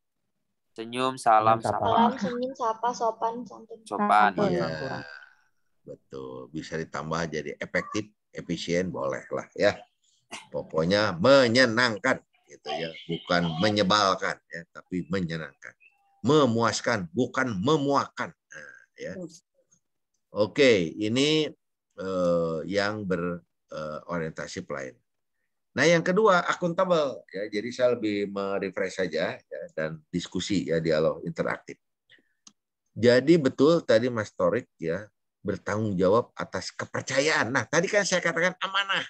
[SPEAKER 3] Senyum, salam, sapa.
[SPEAKER 7] Salam, senyum, sapa, sopan, santun.
[SPEAKER 3] Sopan.
[SPEAKER 1] Iya, betul. Bisa ditambah jadi efektif, efisien, boleh lah, ya. Pokoknya menyenangkan, gitu ya, bukan menyebalkan, ya, tapi menyenangkan, memuaskan, bukan memuakan. Nah, ya. Oke, ini yang berorientasi pelayanan. Nah, yang kedua akuntabel, ya. Jadi saya lebih merefresh saja, ya, dan diskusi, ya, dialog interaktif. Jadi betul tadi Mas Torik, ya, bertanggung jawab atas kepercayaan. Nah, tadi kan saya katakan amanah.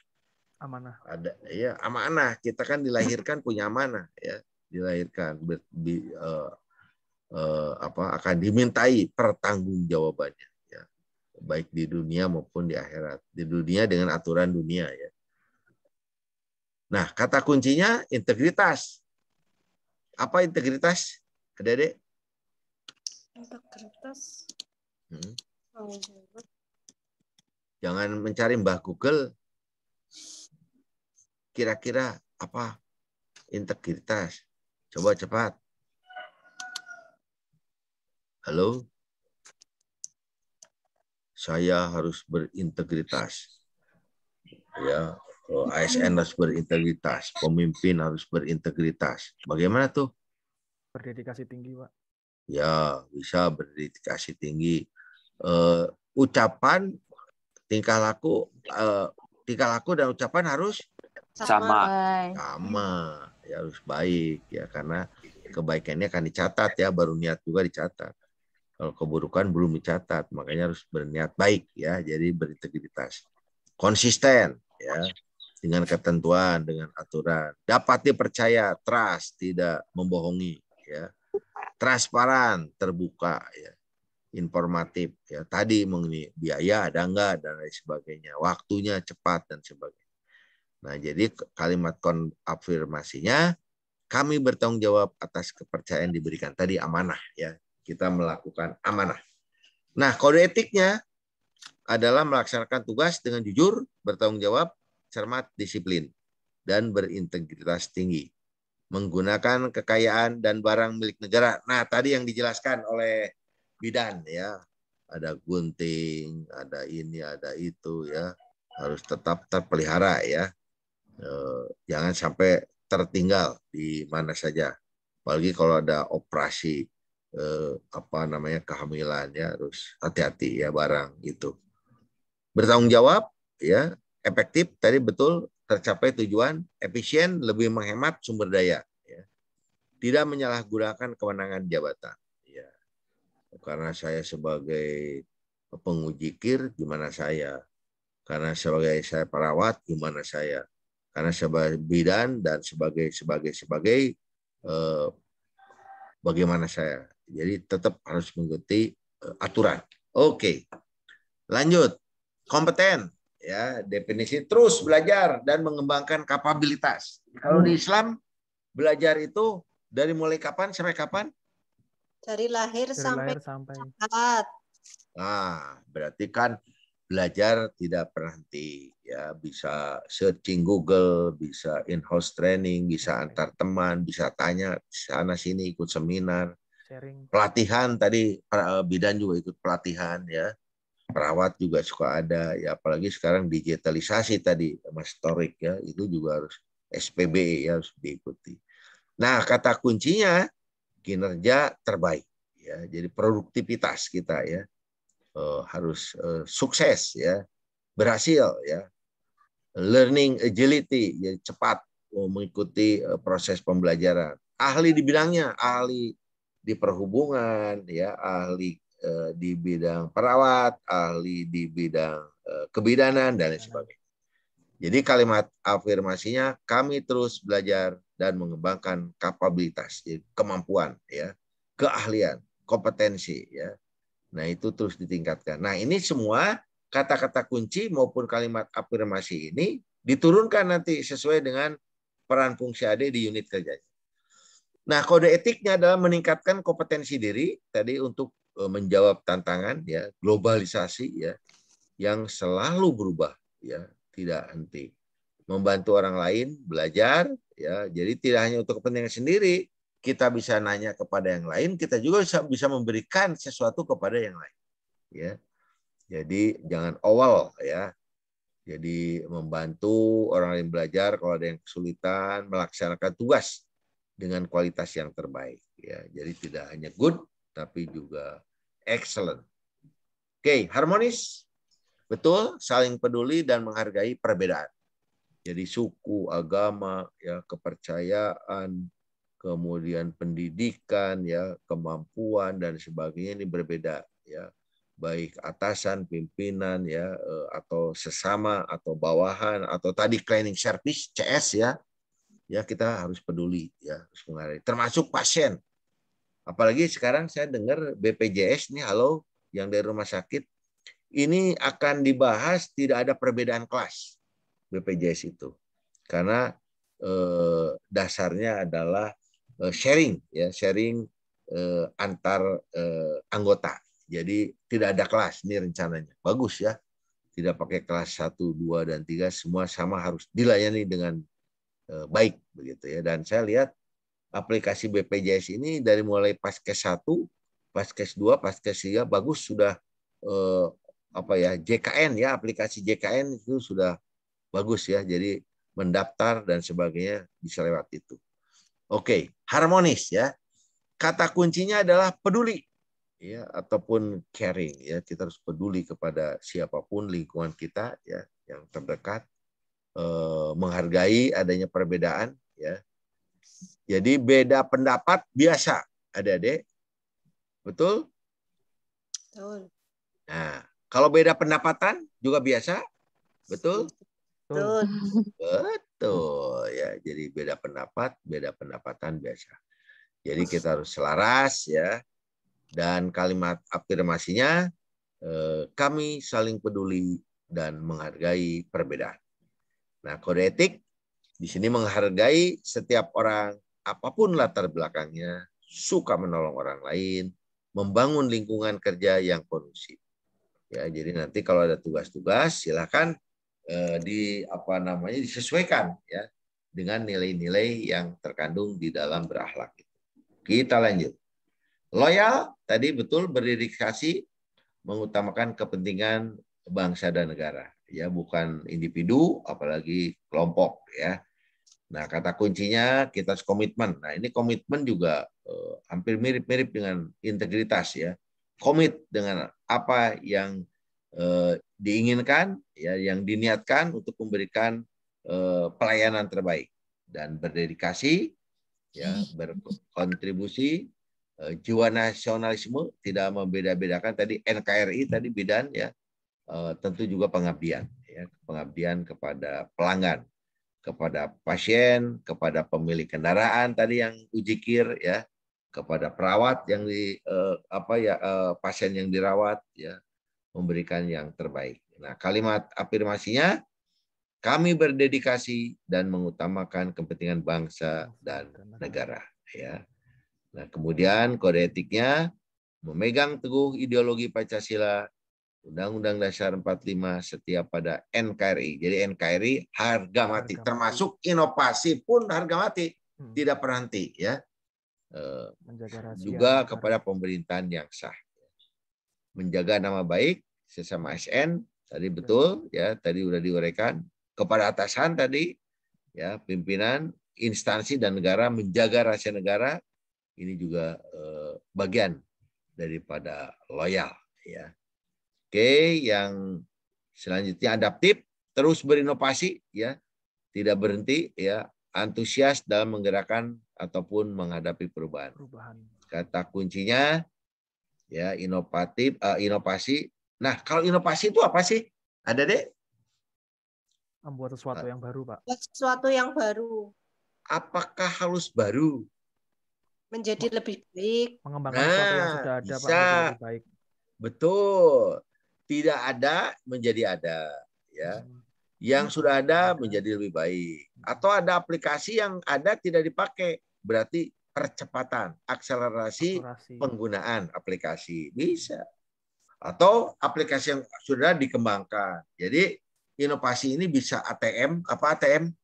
[SPEAKER 4] Amanah.
[SPEAKER 1] Ada, ya, amanah. Kita kan dilahirkan punya amanah, ya, dilahirkan akan dimintai pertanggungjawabannya, ya, baik di dunia maupun di akhirat. Di dunia dengan aturan dunia, ya. Nah, kata kuncinya integritas. Apa integritas? Adik-adik?
[SPEAKER 2] Integritas.
[SPEAKER 1] Jangan mencari Mbah Google. Kira-kira apa integritas? Coba cepat. Halo? Saya harus berintegritas. Ya, ASN harus berintegritas, pemimpin harus berintegritas. Bagaimana tuh?
[SPEAKER 4] Berdedikasi tinggi, Pak.
[SPEAKER 1] Ya, bisa berdedikasi tinggi. Ucapan, tingkah laku dan ucapan harus
[SPEAKER 3] Sama.
[SPEAKER 1] ya, harus baik ya, karena kebaikannya akan dicatat ya, baru niat juga dicatat. Kalau keburukan belum dicatat, makanya harus berniat baik ya, jadi berintegritas. Konsisten ya, dengan ketentuan, dengan aturan. Dapat dipercaya, trust, tidak membohongi ya. Transparan, terbuka ya. Informatif ya. Tadi mengenai biaya ada enggak dan lain sebagainya. Waktunya cepat dan sebagainya. Nah, jadi kalimat afirmasinya, kami bertanggung jawab atas kepercayaan diberikan. Tadi amanah ya. Kita melakukan amanah. Nah, kode etiknya adalah melaksanakan tugas dengan jujur, bertanggung jawab, cermat, disiplin, dan berintegritas tinggi. Menggunakan kekayaan dan barang milik negara. Nah, tadi yang dijelaskan oleh Bidan ya. Ada gunting, ada ini, ada itu ya. Harus tetap terpelihara ya. Jangan sampai tertinggal di mana saja. Apalagi kalau ada operasi kehamilan ya, harus hati-hati ya barang itu. Bertanggung jawab ya, efektif tadi betul, tercapai tujuan, efisien, lebih menghemat sumber daya ya. Tidak menyalahgunakan kewenangan jabatan ya. Karena saya sebagai penguji KIR gimana saya, karena sebagai saya perawat gimana saya, karena sebagai bidan dan sebagai bagaimana saya. Jadi tetap harus mengikuti aturan. Oke. Lanjut. Kompeten ya, definisi terus belajar dan mengembangkan kapabilitas. Kalau di Islam belajar itu dari mulai kapan sampai kapan?
[SPEAKER 2] Dari lahir sampai
[SPEAKER 4] saat.
[SPEAKER 1] Nah, berarti kan belajar tidak berhenti ya, bisa searching Google, bisa in-house training, bisa antar teman, bisa tanya sana sini, ikut seminar,
[SPEAKER 4] sharing.
[SPEAKER 1] Pelatihan tadi bidan juga ikut pelatihan ya. Perawat juga suka ada ya, apalagi sekarang digitalisasi tadi Mas Torik ya, itu juga harus SPB ya, harus diikuti. Nah, kata kuncinya kinerja terbaik ya. Jadi produktivitas kita ya harus sukses ya, berhasil ya. Learning agility, jadi cepat mengikuti proses pembelajaran. Ahli di bidangnya, ahli di perhubungan ya, ahli di bidang perawat, ahli di bidang kebidanan dan lain sebagainya. Jadi kalimat afirmasinya, kami terus belajar dan mengembangkan kapabilitas, jadi kemampuan ya, keahlian, kompetensi ya. Nah, itu terus ditingkatkan. Nah, ini semua kata-kata kunci maupun kalimat afirmasi ini diturunkan nanti sesuai dengan peran fungsi AD di unit kerjanya. Nah, kode etiknya adalah meningkatkan kompetensi diri tadi untuk menjawab tantangan ya, globalisasi ya, yang selalu berubah ya, tidak henti. Membantu orang lain belajar ya, jadi tidak hanya untuk kepentingan sendiri, kita bisa nanya kepada yang lain, kita juga bisa memberikan sesuatu kepada yang lain ya. Jadi jangan awal ya. Jadi membantu orang lain belajar kalau ada yang kesulitan, melaksanakan tugas dengan kualitas yang terbaik ya. Jadi tidak hanya good tapi juga excellent. Oke, harmonis. Betul, saling peduli dan menghargai perbedaan. Jadi suku, agama, ya, kepercayaan, kemudian pendidikan, ya, kemampuan dan sebagainya ini berbeda ya. Baik atasan, pimpinan ya, atau sesama atau bawahan atau tadi cleaning service CS ya. Ya, kita harus peduli ya, harus menghargai. Termasuk pasien. Apalagi sekarang saya dengar BPJS nih, halo, yang dari rumah sakit ini akan dibahas tidak ada perbedaan kelas BPJS itu. Karena dasarnya adalah sharing ya, sharing antar anggota. Jadi tidak ada kelas, ini rencananya. Bagus ya. Tidak pakai kelas 1, 2 dan 3, semua sama harus dilayani dengan baik begitu ya. Dan saya lihat aplikasi BPJS ini dari mulai Paskes 1 Paskes 2, Paskes 3 bagus sudah JKN ya, aplikasi JKN itu sudah bagus ya. Jadi mendaftar dan sebagainya bisa lewat itu. Oke, harmonis ya. Kata kuncinya adalah peduli ya, ataupun caring ya. Kita harus peduli kepada siapapun lingkungan kita ya yang terdekat, menghargai adanya perbedaan ya. Jadi beda pendapat biasa, adik-adik. Betul?
[SPEAKER 2] Betul.
[SPEAKER 1] Nah, kalau beda pendapatan juga biasa. Betul?
[SPEAKER 2] Betul.
[SPEAKER 1] Betul ya. Jadi beda pendapat, beda pendapatan biasa. Jadi kita harus selaras ya. Dan kalimat afirmasinya, kami saling peduli dan menghargai perbedaan. Nah, kode etik di sini menghargai setiap orang, apapun latar belakangnya, suka menolong orang lain, membangun lingkungan kerja yang kondusif. Ya, jadi nanti kalau ada tugas-tugas, silakan disesuaikan ya dengan nilai-nilai yang terkandung di dalam berakhlak. Kita lanjut. Loyal tadi betul, berdedikasi, mengutamakan kepentingan bangsa dan negara. Ya, bukan individu, apalagi kelompok ya. Nah, kata kuncinya kita harus komitmen. Nah, ini komitmen juga hampir mirip-mirip dengan integritas ya. Komit dengan apa yang diinginkan, ya, yang diniatkan untuk memberikan pelayanan terbaik dan berdedikasi, ya, berkontribusi, jiwa nasionalisme, tidak membeda-bedakan. Tadi NKRI tadi bidan ya, tentu juga pengabdian, ya, pengabdian kepada pelanggan, kepada pasien, kepada pemilik kendaraan tadi yang ujikir ya, kepada perawat yang pasien yang dirawat ya, memberikan yang terbaik. Nah, kalimat afirmasinya, kami berdedikasi dan mengutamakan kepentingan bangsa dan negara ya. Nah, kemudian kode etiknya, memegang teguh ideologi Pancasila, Undang-Undang Dasar 45 setia pada NKRI. Jadi NKRI harga mati, termasuk inovasi pun harga mati, tidak berhenti ya. Juga kepada pemerintahan yang sah. Menjaga nama baik sesama ASN, tadi betul ya, tadi udah diuraikan. Kepada atasan tadi ya, pimpinan, instansi dan negara, menjaga rahasia negara, ini juga bagian daripada loyal ya. Oke, yang selanjutnya adaptif, terus berinovasi ya, tidak berhenti ya, antusias dalam menggerakkan ataupun menghadapi perubahan. Kata kuncinya ya, inovatif, inovasi. Nah, kalau inovasi itu apa sih? Ada deh?
[SPEAKER 4] Membuat sesuatu yang baru, Pak.
[SPEAKER 2] Sesuatu yang baru.
[SPEAKER 1] Apakah harus baru?
[SPEAKER 2] Menjadi lebih baik.
[SPEAKER 4] Mengembangkan sesuatu yang sudah ada,
[SPEAKER 1] bisa.
[SPEAKER 4] Pak, menjadi lebih baik.
[SPEAKER 1] Betul. Tidak ada menjadi ada, ya. Yang sudah ada menjadi lebih baik. Atau ada aplikasi yang ada tidak dipakai, berarti percepatan, akselerasi penggunaan aplikasi bisa. Atau aplikasi yang sudah dikembangkan. Jadi inovasi ini bisa ATM, apa ATM?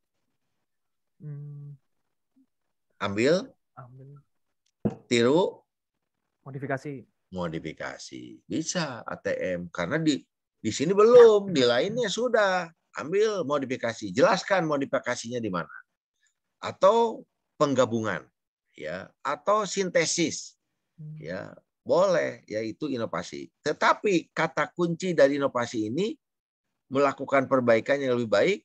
[SPEAKER 1] Ambil, tiru, modifikasi bisa ATM, karena di sini belum, di lainnya sudah. Ambil, modifikasi, jelaskan modifikasinya di mana, atau penggabungan ya, atau sintesis ya, boleh, yaitu inovasi. Tetapi kata kunci dari inovasi ini melakukan perbaikan yang lebih baik.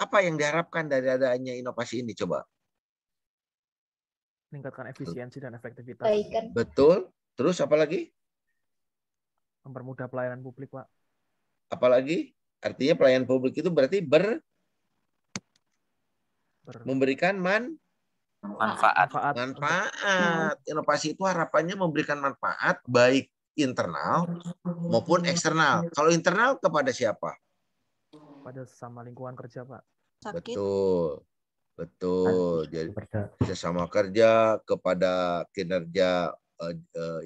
[SPEAKER 1] Apa yang diharapkan dari adanya inovasi ini, coba?
[SPEAKER 4] Meningkatkan efisiensi dan efektivitas.
[SPEAKER 1] Betul. Terus apa lagi?
[SPEAKER 4] Mempermudah pelayanan publik, Pak.
[SPEAKER 1] Apalagi? Artinya pelayanan publik itu berarti memberikan manfaat. Inovasi itu harapannya memberikan manfaat baik internal maupun eksternal. Kalau internal kepada siapa?
[SPEAKER 4] Pada sesama lingkungan kerja, Pak.
[SPEAKER 1] Betul. Jadi sesama kerja, kepada kinerja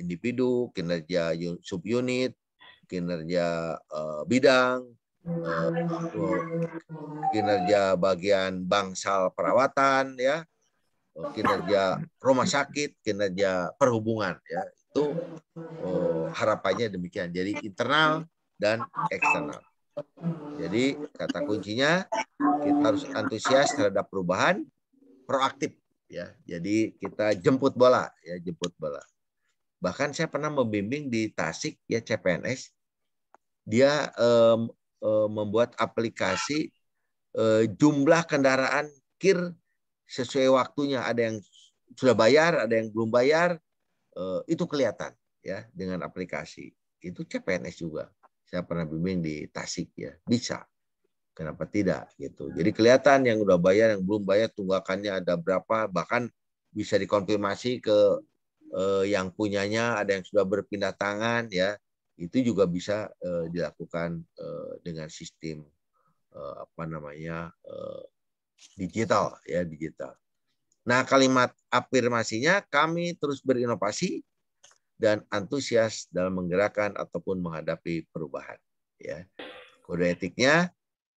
[SPEAKER 1] individu, kinerja subunit, kinerja bidang, kinerja bagian bangsal perawatan ya, kinerja rumah sakit, kinerja perhubungan, ya itu harapannya demikian. Jadi internal dan eksternal. Jadi kata kuncinya kita harus antusias terhadap perubahan, proaktif, ya. Jadi kita jemput bola, ya jemput bola. Bahkan saya pernah membimbing di Tasik, ya CPNS, dia membuat aplikasi jumlah kendaraan kir sesuai waktunya. Ada yang sudah bayar, ada yang belum bayar, itu kelihatan ya dengan aplikasi. Itu CPNS juga. Saya pernah bimbing di Tasik, ya bisa. Kenapa tidak gitu? Jadi kelihatan yang udah bayar, yang belum bayar tunggakannya ada berapa, bahkan bisa dikonfirmasi ke yang punyanya, ada yang sudah berpindah tangan, ya itu juga bisa dilakukan dengan sistem digital, ya digital. Nah, kalimat afirmasinya, kami terus berinovasi dan antusias dalam menggerakkan ataupun menghadapi perubahan. Ya, kode etiknya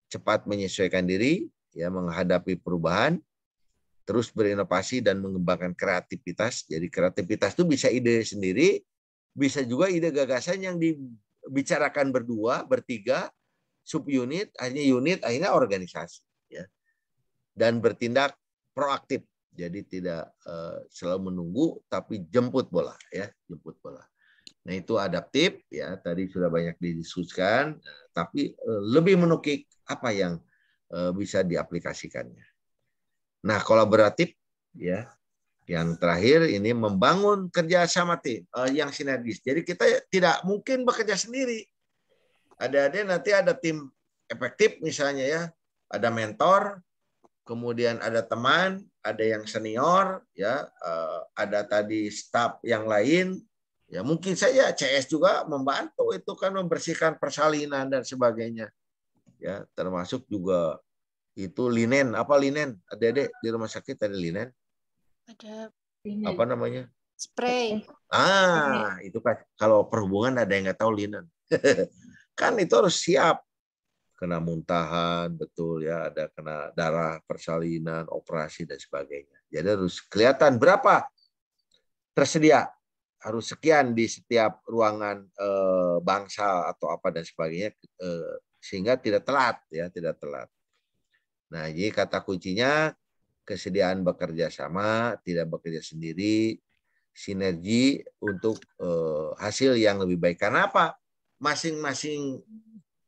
[SPEAKER 1] cepat menyesuaikan diri, ya menghadapi perubahan, terus berinovasi dan mengembangkan kreativitas. Jadi kreativitas itu bisa ide sendiri, bisa juga ide gagasan yang dibicarakan berdua, bertiga, subunit, akhirnya organisasi. Ya. Dan bertindak proaktif. Jadi tidak selalu menunggu, tapi jemput bola, ya jemput bola. Nah itu adaptif, ya tadi sudah banyak didiskusikan, tapi lebih menukik apa yang bisa diaplikasikannya. Nah kolaboratif, ya yang terakhir ini membangun kerjasama tim yang sinergis. Jadi kita tidak mungkin bekerja sendiri. Ada nanti ada tim efektif misalnya, ya ada mentor, kemudian ada teman, ada yang senior, ya ada tadi staf yang lain, ya mungkin saja CS juga membantu itu kan membersihkan persalinan dan sebagainya, ya termasuk juga itu linen, apa linen, adik-adik di rumah sakit ada linen,
[SPEAKER 2] Ada
[SPEAKER 5] Linen.
[SPEAKER 1] apa namanya,
[SPEAKER 2] spray.
[SPEAKER 1] itu kan kalau perhubungan ada yang nggak tahu linen, kan itu harus siap. Kena muntahan, betul ya, ada kena darah, persalinan, operasi dan sebagainya. Jadi harus kelihatan berapa tersedia, harus sekian di setiap ruangan bangsal atau apa dan sebagainya, sehingga tidak telat, ya tidak telat. Nah, jadi kata kuncinya kesediaan bekerja sama, tidak bekerja sendiri, sinergi untuk hasil yang lebih baik. Karena apa? Masing-masing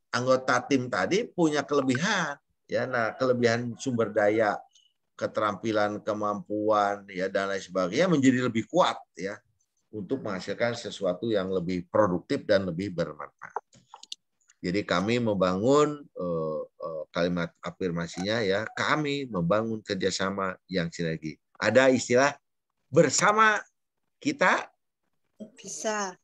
[SPEAKER 1] anggota tim tadi punya kelebihan, ya. Nah, kelebihan sumber daya, keterampilan, kemampuan, ya dan lain sebagainya menjadi lebih kuat, ya, untuk menghasilkan sesuatu yang lebih produktif dan lebih bermanfaat. Jadi kami membangun kalimat afirmasinya, ya kami membangun kerjasama yang sinergi. Ada istilah bersama kita bisa,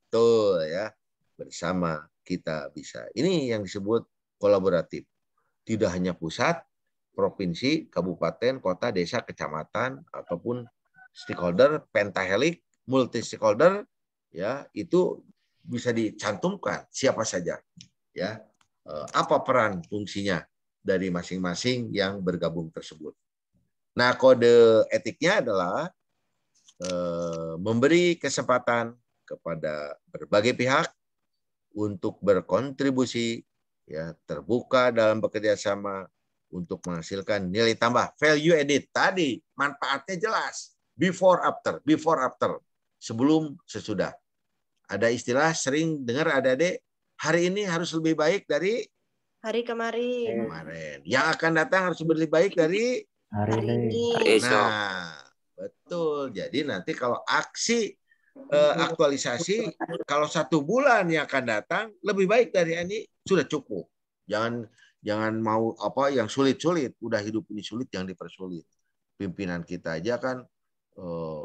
[SPEAKER 1] betul ya. Bersama kita bisa. Ini yang disebut kolaboratif. Tidak hanya pusat, provinsi, kabupaten, kota, desa, kecamatan, ataupun stakeholder, pentahelik, multi stakeholder, ya itu bisa dicantumkan siapa saja, ya apa peran fungsinya dari masing-masing yang bergabung tersebut. Nah, kode etiknya adalah memberi kesempatan kepada berbagai pihak untuk berkontribusi, ya terbuka dalam bekerja sama untuk menghasilkan nilai tambah, value added tadi, manfaatnya jelas, before after, sebelum sesudah. Ada istilah sering dengar adik-adik, hari ini harus lebih baik dari
[SPEAKER 2] Hari kemarin.
[SPEAKER 1] Yang akan datang harus lebih baik dari
[SPEAKER 2] Hari ini.
[SPEAKER 1] Nah, betul. Jadi nanti kalau aksi aktualisasi, kalau 1 bulan yang akan datang lebih baik dari ini sudah cukup. Jangan mau apa yang sulit-sulit. Udah hidup ini sulit, yang dipersulit. Pimpinan kita aja kan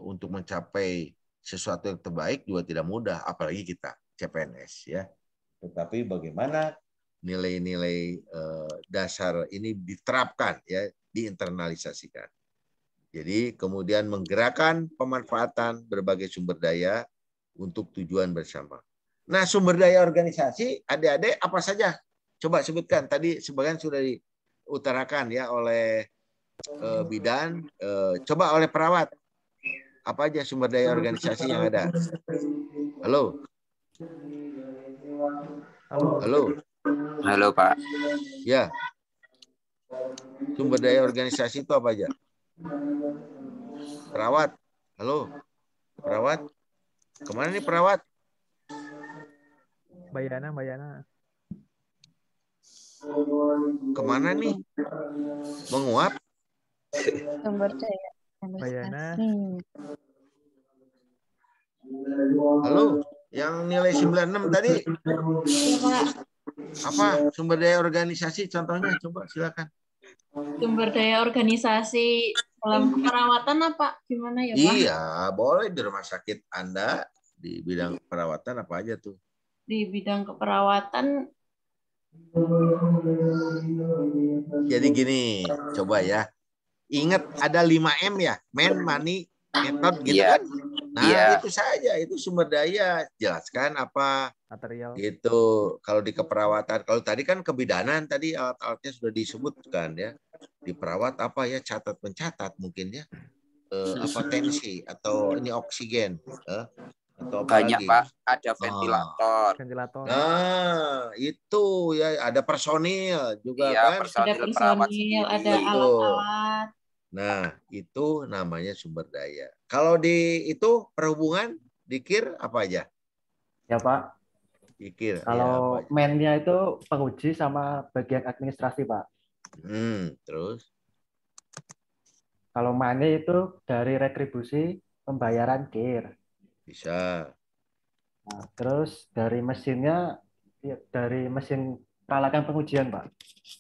[SPEAKER 1] untuk mencapai sesuatu yang terbaik juga tidak mudah, apalagi kita CPNS, ya. Tetapi bagaimana nilai-nilai dasar ini diterapkan, ya, diinternalisasikan. Jadi kemudian menggerakkan pemanfaatan berbagai sumber daya untuk tujuan bersama. Nah, sumber daya organisasi, adik-adik apa saja? Coba sebutkan. Tadi sebagian sudah diutarakan, ya, oleh bidan, coba oleh perawat. Apa aja sumber daya organisasi yang ada? Halo? Halo?
[SPEAKER 3] Halo, Pak.
[SPEAKER 1] Ya. Sumber daya organisasi itu apa aja? Perawat. Halo? Perawat? Kemana nih perawat?
[SPEAKER 4] Mbak Yana.
[SPEAKER 1] Kemana nih? Menguap?
[SPEAKER 8] Sumber daya
[SPEAKER 4] Mbak Yana.
[SPEAKER 1] Halo? Yang nilai 96 tadi?
[SPEAKER 5] Ya, Pak.
[SPEAKER 1] Apa sumber daya organisasi? Contohnya coba silakan.
[SPEAKER 5] Sumber daya organisasi dalam keperawatan apa? Gimana ya, Pak?
[SPEAKER 1] Iya, boleh di rumah sakit Anda di bidang perawatan apa aja tuh?
[SPEAKER 5] Di bidang keperawatan,
[SPEAKER 1] Jadi gini, coba ya. Ingat ada 5M ya, man, money, method gitu
[SPEAKER 3] Iya.
[SPEAKER 1] kan? Nah,
[SPEAKER 3] Iya.
[SPEAKER 1] itu saja, itu sumber daya. Jelaskan apa
[SPEAKER 4] Material.
[SPEAKER 1] gitu. Kalau di keperawatan, kalau tadi kan kebidanan tadi alat-alatnya sudah disebutkan ya. Di perawat apa ya, catat mencatat mungkin ya. Apa tensi atau ini oksigen atau apa
[SPEAKER 3] Banyak,
[SPEAKER 1] lagi?
[SPEAKER 3] Pak. Ada ventilator.
[SPEAKER 4] Ventilator.
[SPEAKER 1] Nah, itu ya ada personil juga
[SPEAKER 3] Iya,
[SPEAKER 1] kan?
[SPEAKER 5] ada
[SPEAKER 3] personil perawat
[SPEAKER 5] personil,
[SPEAKER 3] sendiri.
[SPEAKER 5] ada
[SPEAKER 1] Betul.
[SPEAKER 5] alat-alat.
[SPEAKER 1] Nah, itu namanya sumber daya. Kalau di itu perhubungan, dikir apa aja?
[SPEAKER 6] Ya Pak,
[SPEAKER 1] Dikir.
[SPEAKER 6] kalau
[SPEAKER 1] Ya,
[SPEAKER 6] man-nya itu penguji sama bagian administrasi Pak.
[SPEAKER 1] Terus
[SPEAKER 6] Kalau money itu dari retribusi pembayaran KIR.
[SPEAKER 1] bisa.
[SPEAKER 6] Nah, terus dari mesinnya, ya, dari mesin peralatan pengujian Pak.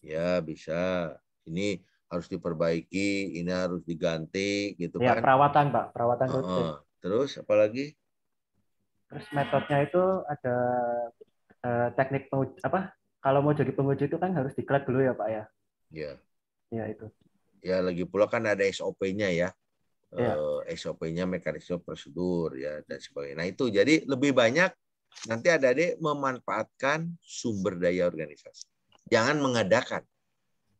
[SPEAKER 1] Ya, bisa. Ini harus diperbaiki, ini harus diganti gitu
[SPEAKER 6] Ya,
[SPEAKER 1] kan?
[SPEAKER 6] perawatan Pak, perawatan rutin.
[SPEAKER 1] Terus apa lagi?
[SPEAKER 6] Terus metodenya itu ada teknik penguji, apa? Kalau mau jadi penguji itu kan harus diklat dulu ya Pak ya.
[SPEAKER 1] Ya.
[SPEAKER 6] Ya itu.
[SPEAKER 1] Ya, lagi pula kan ada SOP-nya ya.
[SPEAKER 6] Ya.
[SPEAKER 1] SOP-nya mekanisme prosedur ya dan sebagainya. Nah, itu jadi lebih banyak nanti adik-adik memanfaatkan sumber daya organisasi. Jangan mengadakan.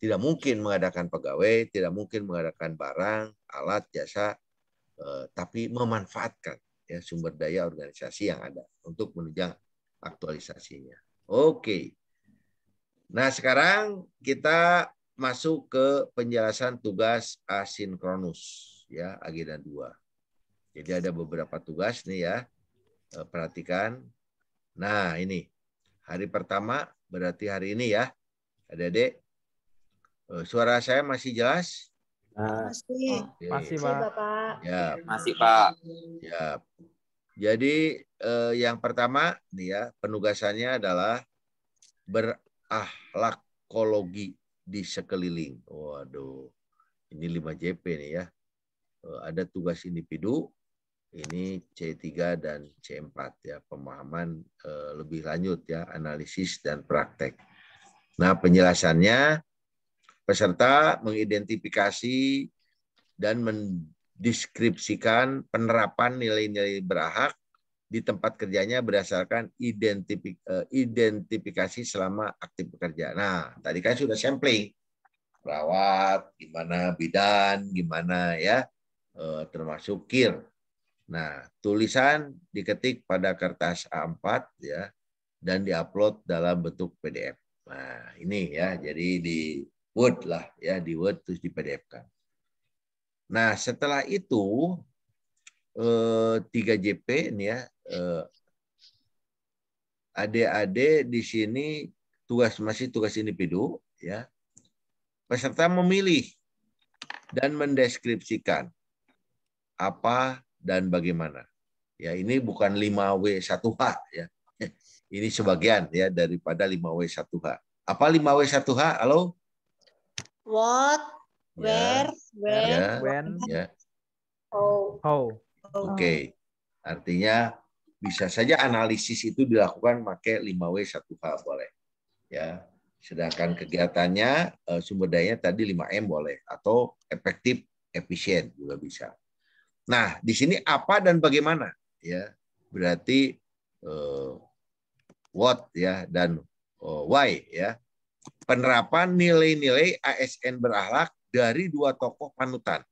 [SPEAKER 1] Tidak mungkin mengadakan pegawai, tidak mungkin mengadakan barang, alat, jasa, tapi memanfaatkan ya sumber daya organisasi yang ada untuk menunjang aktualisasinya. Oke. Nah, sekarang kita masuk ke penjelasan tugas asinkronus ya, agenda 2. Jadi ada beberapa tugas nih ya. Perhatikan. Nah, ini hari pertama berarti hari ini ya. Adik-adik, suara saya masih jelas?
[SPEAKER 2] Masih.
[SPEAKER 1] Oke.
[SPEAKER 4] Masih,
[SPEAKER 7] Masih,
[SPEAKER 4] Pak.
[SPEAKER 7] Bapak.
[SPEAKER 1] Ya,
[SPEAKER 3] Masih, Pak.
[SPEAKER 1] ya. Jadi yang pertama nih ya, penugasannya adalah berakhlakologi di sekeliling. Waduh, ini 5JP nih ya. Ada tugas individu, ini C3 dan C4 ya, pemahaman lebih lanjut ya, analisis dan praktek. Nah, penjelasannya peserta mengidentifikasi dan mendeskripsikan penerapan nilai-nilai berakhlak di tempat kerjanya berdasarkan identifikasi selama aktif bekerja. Nah, tadi kan sudah sampling. Perawat, gimana, bidan, gimana ya, termasuk KIR. Nah, tulisan diketik pada kertas A4 ya dan diupload dalam bentuk PDF. Nah, ini ya, jadi di Word lah ya, di Word terus di PDF-kan. Nah, setelah itu 3JP ini ya, adik-adik di sini masih tugas individu ya. Peserta memilih dan mendeskripsikan apa dan bagaimana. Ya, ini bukan 5W1H ya. Ini sebagian ya daripada 5W1H. Apa 5W1H? Halo?
[SPEAKER 2] What,
[SPEAKER 1] Ya,
[SPEAKER 2] where, when,
[SPEAKER 1] ya,
[SPEAKER 4] When,
[SPEAKER 1] ya.
[SPEAKER 4] how.
[SPEAKER 1] Oke. Artinya bisa saja analisis itu dilakukan pakai 5W1H boleh. Ya. Sedangkan kegiatannya sumber dayanya tadi 5M boleh atau efektif, efisien juga bisa. Nah, di sini apa dan bagaimana ya. Berarti what ya dan why ya. Penerapan nilai-nilai ASN berakhlak dari 2 tokoh panutan.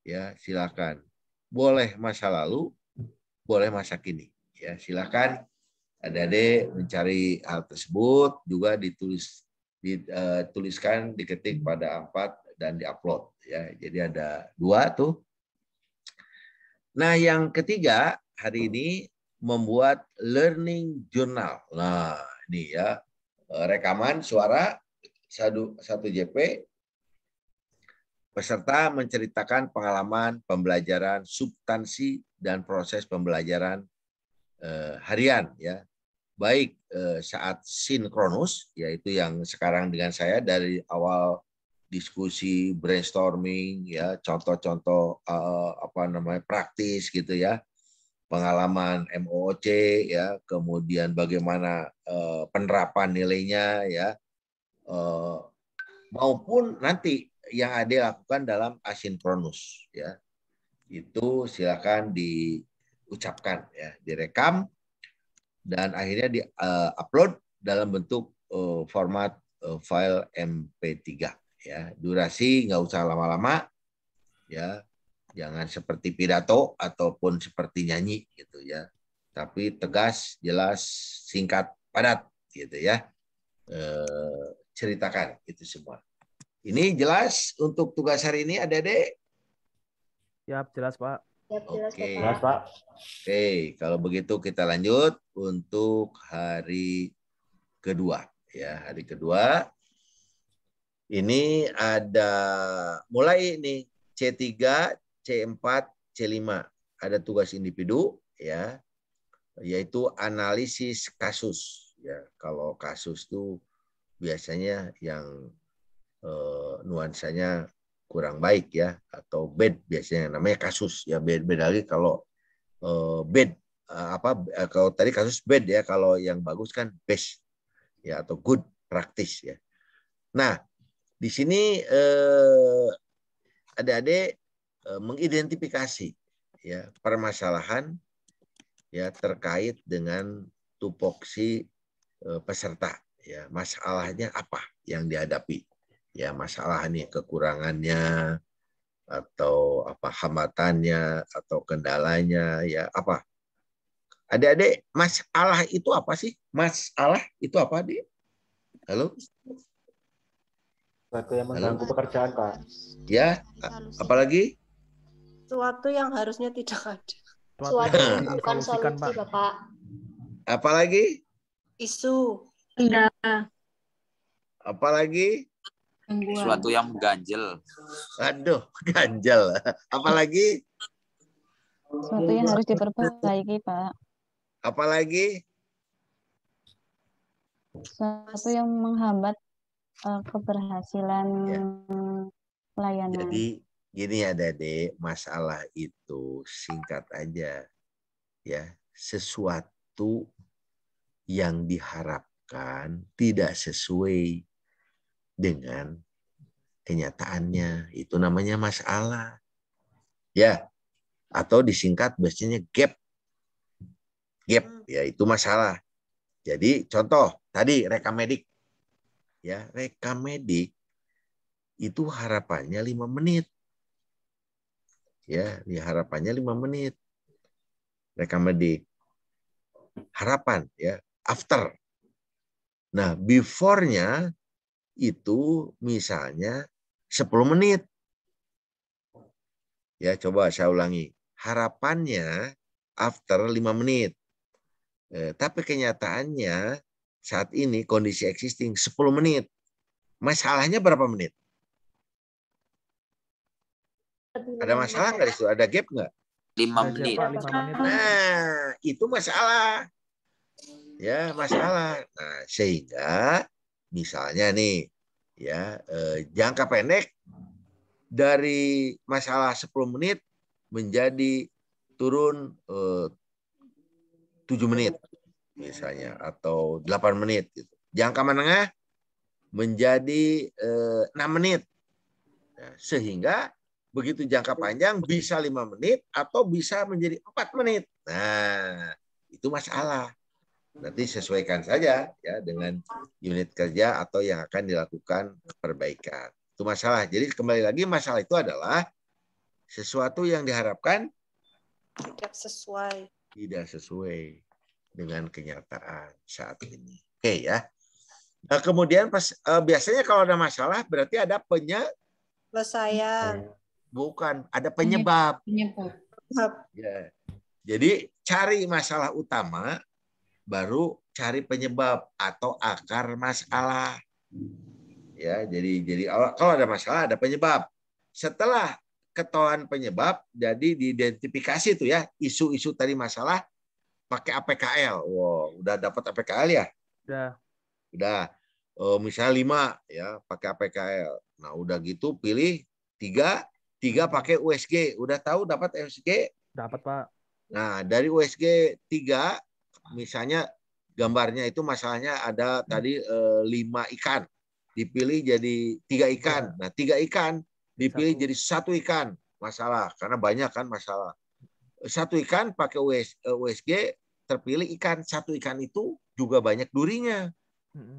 [SPEAKER 1] Ya, silakan. Boleh masa lalu, boleh masa kini. Ya, silakan adik-adik mencari hal tersebut, juga dituliskan, diketik pada A4 dan diupload. Ya, jadi ada 2 tuh. Nah, yang ketiga hari ini membuat learning journal. Nah, ini ya rekaman suara 1 JP. Peserta menceritakan pengalaman pembelajaran substansi dan proses pembelajaran harian, ya, baik saat sinkronus, yaitu yang sekarang dengan saya dari awal diskusi, brainstorming, ya, contoh-contoh praktis gitu ya, pengalaman MOOC, ya, kemudian bagaimana penerapan nilainya, ya, maupun nanti yang ada lakukan dalam asinkronus, ya, itu silakan diucapkan, ya, direkam dan akhirnya di-upload dalam bentuk format file MP3, ya. Durasi nggak usah lama-lama, ya, jangan seperti pidato ataupun seperti nyanyi gitu ya, tapi tegas, jelas, singkat, padat gitu ya. Ceritakan itu semua. Ini jelas untuk tugas hari ini, adik-adik?
[SPEAKER 4] Siap, jelas Pak.
[SPEAKER 1] Oke.
[SPEAKER 6] Jelas, Pak.
[SPEAKER 1] Oke, kalau begitu kita lanjut untuk hari kedua. Ya, hari kedua. Ini ada mulai nih C3, C4, C5. Ada tugas individu, ya, yaitu analisis kasus. Ya, kalau kasus itu biasanya yang nuansanya kurang baik, ya, atau bad biasanya namanya kasus, ya. Beda lagi kalau bad kalau tadi kasus bad, ya, kalau yang bagus kan best, ya, atau good practice, ya. Nah, di sini adik-adik mengidentifikasi, ya, permasalahan, ya, terkait dengan tupoksi peserta, ya, masalahnya apa yang dihadapi. Ya, masalah nih, kekurangannya atau apa hambatannya atau kendalanya, ya, apa. Adik-adik, masalah itu apa sih? Masalah itu apa, Adik? Halo?
[SPEAKER 6] Suatu yang mengganggu pekerjaan, Pak.
[SPEAKER 1] Ya, apalagi?
[SPEAKER 2] Suatu yang harusnya tidak ada.
[SPEAKER 7] Suatu yang bukan
[SPEAKER 4] disolusikan,
[SPEAKER 7] solusi,
[SPEAKER 4] Pak.
[SPEAKER 7] Bapak.
[SPEAKER 1] Apalagi?
[SPEAKER 2] Isu.
[SPEAKER 1] Apalagi?
[SPEAKER 3] Sesuatu yang mengganjel.
[SPEAKER 1] Aduh, ganjel. Apalagi?
[SPEAKER 8] Sesuatu yang harus diperbaiki, Pak.
[SPEAKER 1] Apalagi?
[SPEAKER 8] Sesuatu yang menghambat keberhasilan pelayanan.
[SPEAKER 1] Jadi gini ya, Adik, masalah itu singkat aja, ya, sesuatu yang diharapkan tidak sesuai dengan kenyataannya, itu namanya masalah, ya, atau disingkat biasanya gap, ya, itu masalah. Jadi contoh tadi rekam medik, ya, rekam medik itu harapannya 5 menit, ya, harapannya 5 menit rekam medik, harapan, ya, after. Nah, before-nya itu misalnya 10 menit. Ya, coba saya ulangi. Harapannya after 5 menit. Tapi kenyataannya saat ini kondisi existing 10 menit. Masalahnya berapa menit? Ada masalah nggak di situ? Ada gap nggak?
[SPEAKER 3] 5 menit.
[SPEAKER 4] 5 menit.
[SPEAKER 1] Nah, itu masalah. Ya, masalah. Nah, sehingga misalnya nih, ya, jangka pendek dari masalah 10 menit menjadi turun 7 menit misalnya, atau 8 menit gitu. Jangka menengah menjadi 6 menit. Nah, sehingga begitu jangka panjang bisa 5 menit atau bisa menjadi 4 menit. Nah, itu masalah. Nanti sesuaikan saja, ya, dengan unit kerja atau yang akan dilakukan perbaikan. Itu masalah. Jadi kembali lagi masalah itu adalah sesuatu yang diharapkan tidak sesuai dengan kenyataan saat ini. Oke ya. Nah, kemudian biasanya kalau ada masalah berarti ada
[SPEAKER 2] penyelesaian.
[SPEAKER 1] Bukan, ada penyebab.
[SPEAKER 5] Penyebab.
[SPEAKER 1] Ya. Jadi cari masalah utama, baru cari penyebab atau akar masalah. Ya, jadi kalau ada masalah ada penyebab. Setelah ketahuan penyebab, jadi diidentifikasi tuh ya isu-isu tadi masalah pakai APKL. Wow, udah dapat APKL ya? Udah. Misalnya 5 ya pakai APKL. Nah, udah gitu pilih 3 pakai USG. Udah tahu dapat USG?
[SPEAKER 4] Dapat, Pak.
[SPEAKER 1] Nah, dari USG 3 misalnya gambarnya itu masalahnya ada tadi 5 ikan. Dipilih jadi 3 ikan. Nah, 3 ikan dipilih jadi 1 ikan. Masalah karena banyak kan masalah. 1 ikan pakai USG terpilih ikan. 1 ikan itu juga banyak durinya.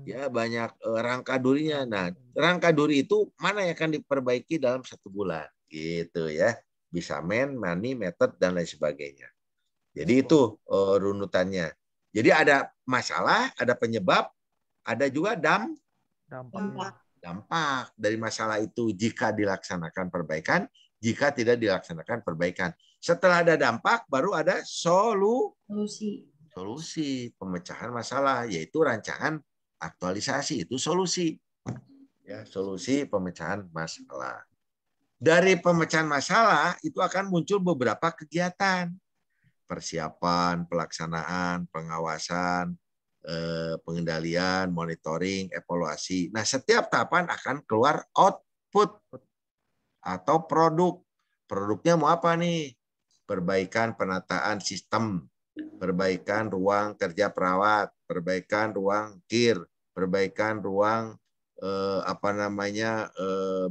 [SPEAKER 1] Ya, banyak rangka durinya. Nah, rangka duri itu mana yang akan diperbaiki dalam 1 bulan gitu ya. Bisa money, method dan lain sebagainya. Jadi itu runutannya. Jadi ada masalah, ada penyebab, ada juga dampak dari masalah itu jika dilaksanakan perbaikan, jika tidak dilaksanakan perbaikan. Setelah ada dampak, baru ada solusi pemecahan masalah, yaitu rancangan aktualisasi. Itu solusi. Ya, solusi pemecahan masalah. Dari pemecahan masalah itu akan muncul beberapa kegiatan. Persiapan, pelaksanaan, pengawasan, pengendalian, monitoring, evaluasi. Nah, setiap tahapan akan keluar output atau produk. Produknya mau apa nih? Perbaikan penataan sistem, perbaikan ruang kerja perawat, perbaikan ruang kir, perbaikan ruang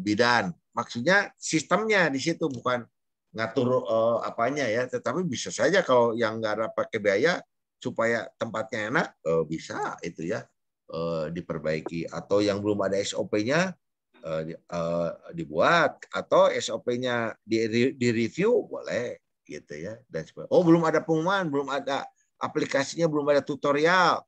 [SPEAKER 1] bidan. Maksudnya sistemnya di situ, bukan ngatur apanya ya, tetapi bisa saja kalau yang nggak ada pakai biaya supaya tempatnya enak bisa itu ya diperbaiki, atau yang belum ada SOP-nya dibuat, atau SOP-nya direview boleh gitu ya, dan sebagainya. Oh, belum ada pengumuman, belum ada aplikasinya, belum ada tutorial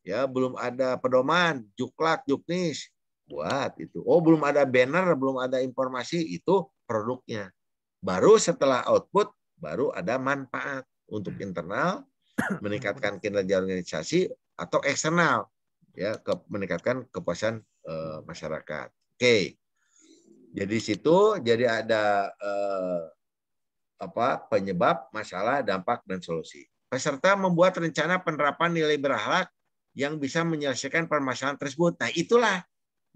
[SPEAKER 1] ya, belum ada pedoman, juklak, juknis, buat itu. Oh, belum ada banner, belum ada informasi, itu produknya. Baru setelah output, baru ada manfaat untuk internal, meningkatkan kinerja organisasi, atau eksternal, ya, meningkatkan kepuasan masyarakat. Oke, jadi situ jadi ada penyebab, masalah, dampak, dan solusi. Peserta membuat rencana penerapan nilai berakhlak yang bisa menyelesaikan permasalahan tersebut. Nah, itulah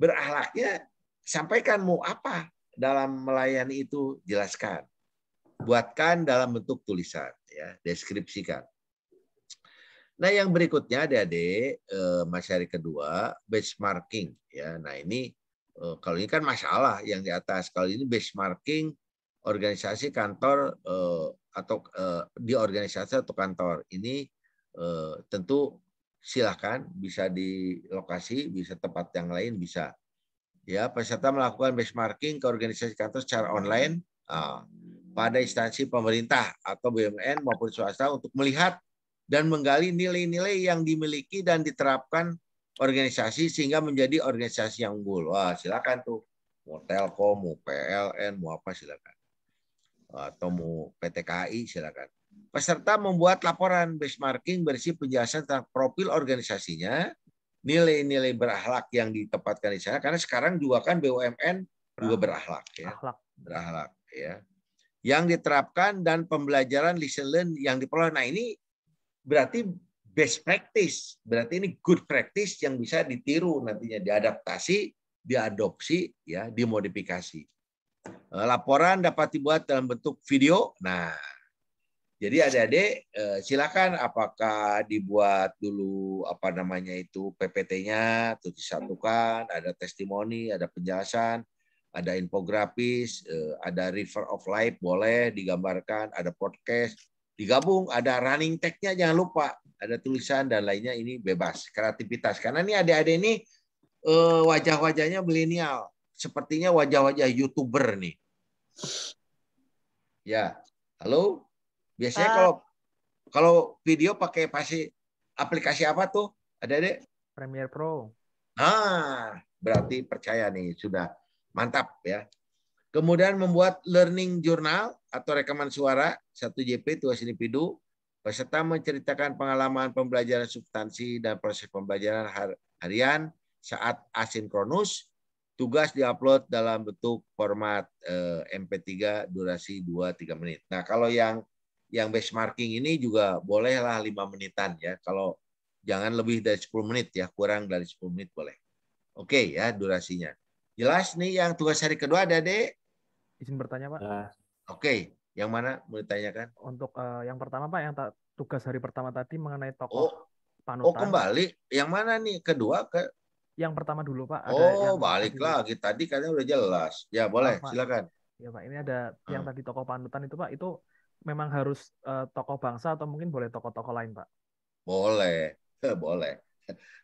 [SPEAKER 1] berakhlaknya. Sampaikan mau apa dalam melayani itu, jelaskan. Buatkan dalam bentuk tulisan, ya, deskripsikan. Nah, yang berikutnya adik-adik, materi kedua, benchmarking. Ya, nah ini kalau ini kan masalah yang di atas. Kalau ini benchmarking organisasi kantor atau di organisasi atau kantor. Ini tentu silakan, bisa di lokasi, bisa tempat yang lain, bisa. Ya, peserta melakukan benchmarking ke organisasi kantor secara online pada instansi pemerintah atau BUMN maupun swasta untuk melihat dan menggali nilai-nilai yang dimiliki dan diterapkan organisasi sehingga menjadi organisasi yang unggul. Wah, silakan tuh. Mau Telkom, mau PLN, mau apa silakan. Atau mau PT KAI silakan. Peserta membuat laporan benchmarking berisi penjelasan tentang profil organisasinya, nilai-nilai berakhlak yang ditempatkan di sana, karena sekarang juga kan BUMN juga berakhlak ya. Berakhlak ya. Yang diterapkan dan pembelajaran lesson learn yang diperoleh. Nah, ini berarti best practice, berarti ini good practice yang bisa ditiru nantinya, diadaptasi, diadopsi ya, dimodifikasi. Laporan dapat dibuat dalam bentuk video. Nah, jadi adik-adik silakan, apakah dibuat dulu PPT-nya, terus disatukan, ada testimoni, ada penjelasan, ada infografis, ada river of life boleh digambarkan, ada podcast, digabung, ada running tag-nya jangan lupa, ada tulisan dan lainnya, ini bebas kreativitas. Karena ini adik-adik ini wajah-wajahnya milenial, sepertinya wajah-wajah YouTuber nih. Ya, halo. Biasanya kalau video pakai aplikasi apa tuh? Ada?
[SPEAKER 4] Premiere Pro.
[SPEAKER 1] Berarti percaya nih, sudah mantap ya. Kemudian membuat learning journal atau rekaman suara 1JP tugas individu. Peserta menceritakan pengalaman pembelajaran substansi dan proses pembelajaran harian saat asinkronus. Tugas diupload dalam bentuk format MP3 durasi 2-3 menit. Nah, kalau yang benchmarking ini juga bolehlah 5 menitan ya. Kalau jangan lebih dari 10 menit ya, kurang dari 10 menit boleh. Oke ya durasinya. Jelas nih yang tugas hari kedua ada Dek?
[SPEAKER 4] Izin bertanya Pak.
[SPEAKER 1] Oke, yang mana mau ditanyakan?
[SPEAKER 4] Untuk yang pertama Pak, yang tugas hari pertama tadi mengenai tokoh panutan.
[SPEAKER 1] Oh kembali, yang mana nih? Kedua ke?
[SPEAKER 4] Yang pertama dulu Pak. Ada
[SPEAKER 1] yang balik lagi. Tadi katanya udah jelas. Ya boleh, silakan.
[SPEAKER 4] Ya Pak, ini ada yang tadi tokoh panutan itu Pak, itu memang harus tokoh bangsa atau mungkin boleh tokoh-tokoh lain Pak?
[SPEAKER 1] Boleh, boleh.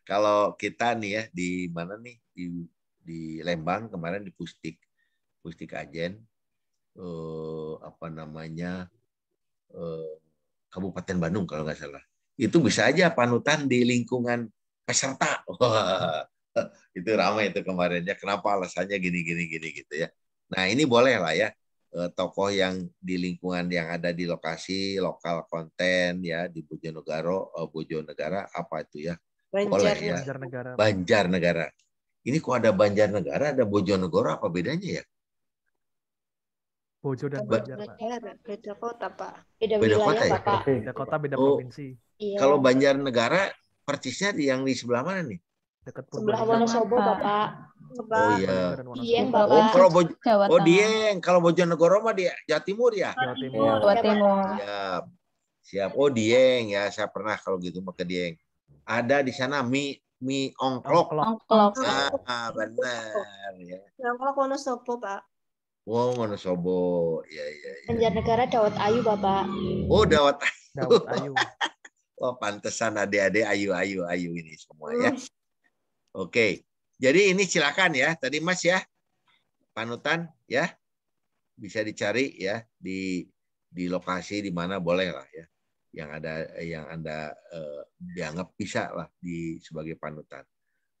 [SPEAKER 1] Kalau kita nih ya di mana nih di Lembang kemarin di Pustik Ajen Kabupaten Bandung kalau nggak salah. Itu bisa aja panutan di lingkungan peserta. Itu ramai itu kemarin ya. Kenapa alasannya gini gitu ya. Nah ini boleh lah ya. Tokoh yang di lingkungan yang ada di lokasi lokal konten ya di Bojonegara apa itu ya boleh ya Banjarnegara. Ini kok ada Banjarnegara ada Bojonegoro apa bedanya ya?
[SPEAKER 4] Bojo dan Banjar Pak.
[SPEAKER 2] Beda kota Pak.
[SPEAKER 7] Beda
[SPEAKER 1] kota ya?
[SPEAKER 7] Bapak.
[SPEAKER 4] Beda kota beda provinsi.
[SPEAKER 7] Iya.
[SPEAKER 1] Kalau Banjarnegara persisnya yang di sebelah mana nih?
[SPEAKER 4] Dekat
[SPEAKER 7] Sebelah Wonosobo Bapak.
[SPEAKER 1] Oh iya.
[SPEAKER 7] Dieng Bapak.
[SPEAKER 1] Dieng. Kalau Bojonegoro mah di Jawa Timur ya?
[SPEAKER 8] Jawa Timur.
[SPEAKER 1] Siap. Oh Dieng ya, saya pernah kalau gitu mau ke Dieng. Ada di sana mie ongklok. Benar ya.
[SPEAKER 2] Ongklok Wonosobo Pak.
[SPEAKER 1] Oh Wonosobo, ya.
[SPEAKER 7] Banjarnegara Dawat Ayu Bapak.
[SPEAKER 1] Oh Dawat
[SPEAKER 4] Ayu.
[SPEAKER 1] Oh pantesan adik-adik ayu ini semua ya. Oke. Jadi ini silakan ya, tadi Mas ya, panutan ya, bisa dicari ya di lokasi di mana boleh lah ya, yang anda dianggap bisa lah sebagai panutan.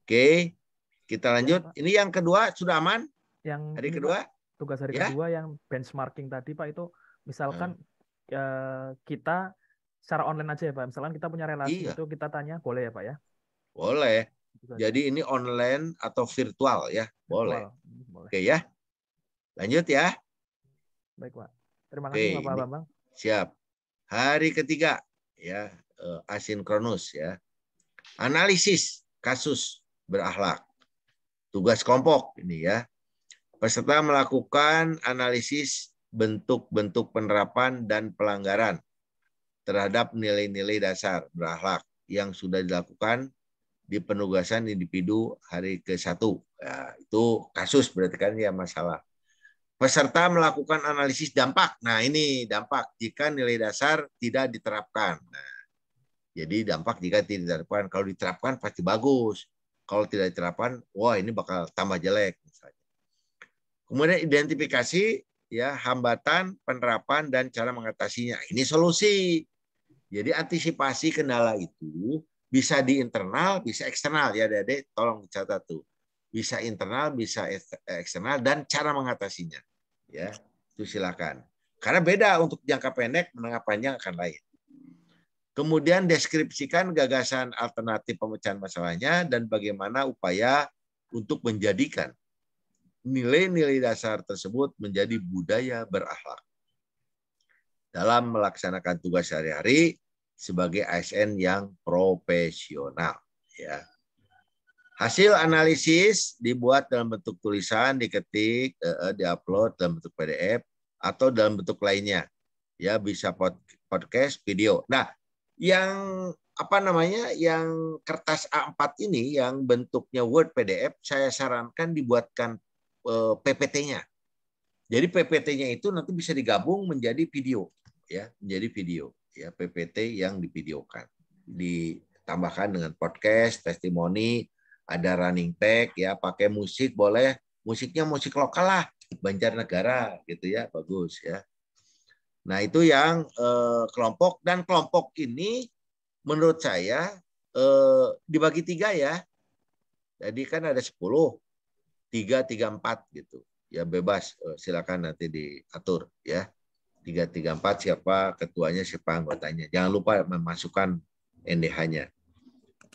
[SPEAKER 1] Oke, kita lanjut. Ini yang kedua sudah aman?
[SPEAKER 4] Yang
[SPEAKER 1] hari kedua?
[SPEAKER 4] Tugas hari kedua yang benchmarking tadi Pak itu, misalkan kita secara online aja ya Pak. Misalkan kita punya relasi itu kita tanya, boleh ya Pak ya?
[SPEAKER 1] Boleh. Jadi ini online atau virtual ya, boleh. Oke ya, lanjut ya.
[SPEAKER 4] Baik Pak. Terima kasih Bapak Bambang.
[SPEAKER 1] Siap. Hari ketiga ya, asinkronus ya. Analisis kasus berakhlak. Tugas kelompok ini ya. Peserta melakukan analisis bentuk-bentuk penerapan dan pelanggaran terhadap nilai-nilai dasar berakhlak yang sudah dilakukan di penugasan individu hari ke-1. Ya, itu kasus berarti kan ya masalah. Peserta melakukan analisis dampak. Nah ini dampak jika nilai dasar tidak diterapkan. Nah, jadi dampak jika tidak diterapkan. Kalau diterapkan pasti bagus. Kalau tidak diterapkan, wah ini bakal tambah jelek misalnya. Kemudian identifikasi ya hambatan penerapan dan cara mengatasinya. Ini solusi. Jadi antisipasi kendala itu bisa di internal, bisa eksternal ya Adik-adik, tolong dicatat tuh. Bisa internal, bisa eksternal dan cara mengatasinya. Ya, itu silakan. Karena beda untuk jangka pendek, menengah panjang akan lain. Kemudian deskripsikan gagasan alternatif pemecahan masalahnya dan bagaimana upaya untuk menjadikan nilai-nilai dasar tersebut menjadi budaya berakhlak dalam melaksanakan tugas sehari-hari sebagai ASN yang profesional. Ya. Hasil analisis dibuat dalam bentuk tulisan, diketik, diupload dalam bentuk PDF atau dalam bentuk lainnya. Ya, bisa podcast, video. Nah, yang yang kertas A4 ini yang bentuknya Word PDF, saya sarankan dibuatkan PPT-nya. Jadi PPT-nya itu nanti bisa digabung menjadi video, ya, menjadi video. Ya, PPT yang divideokan, ditambahkan dengan podcast, testimoni, ada running tag, ya, pakai musik boleh, musiknya musik lokal lah, Banjarnegara gitu ya, bagus ya. Nah itu yang kelompok, dan kelompok ini menurut saya dibagi 3 ya. Jadi kan ada 10, 3, 3, 4 gitu. Ya bebas, silakan nanti diatur ya. 3, 3, 4 siapa ketuanya, siapa anggotanya. Jangan lupa memasukkan NDH-nya.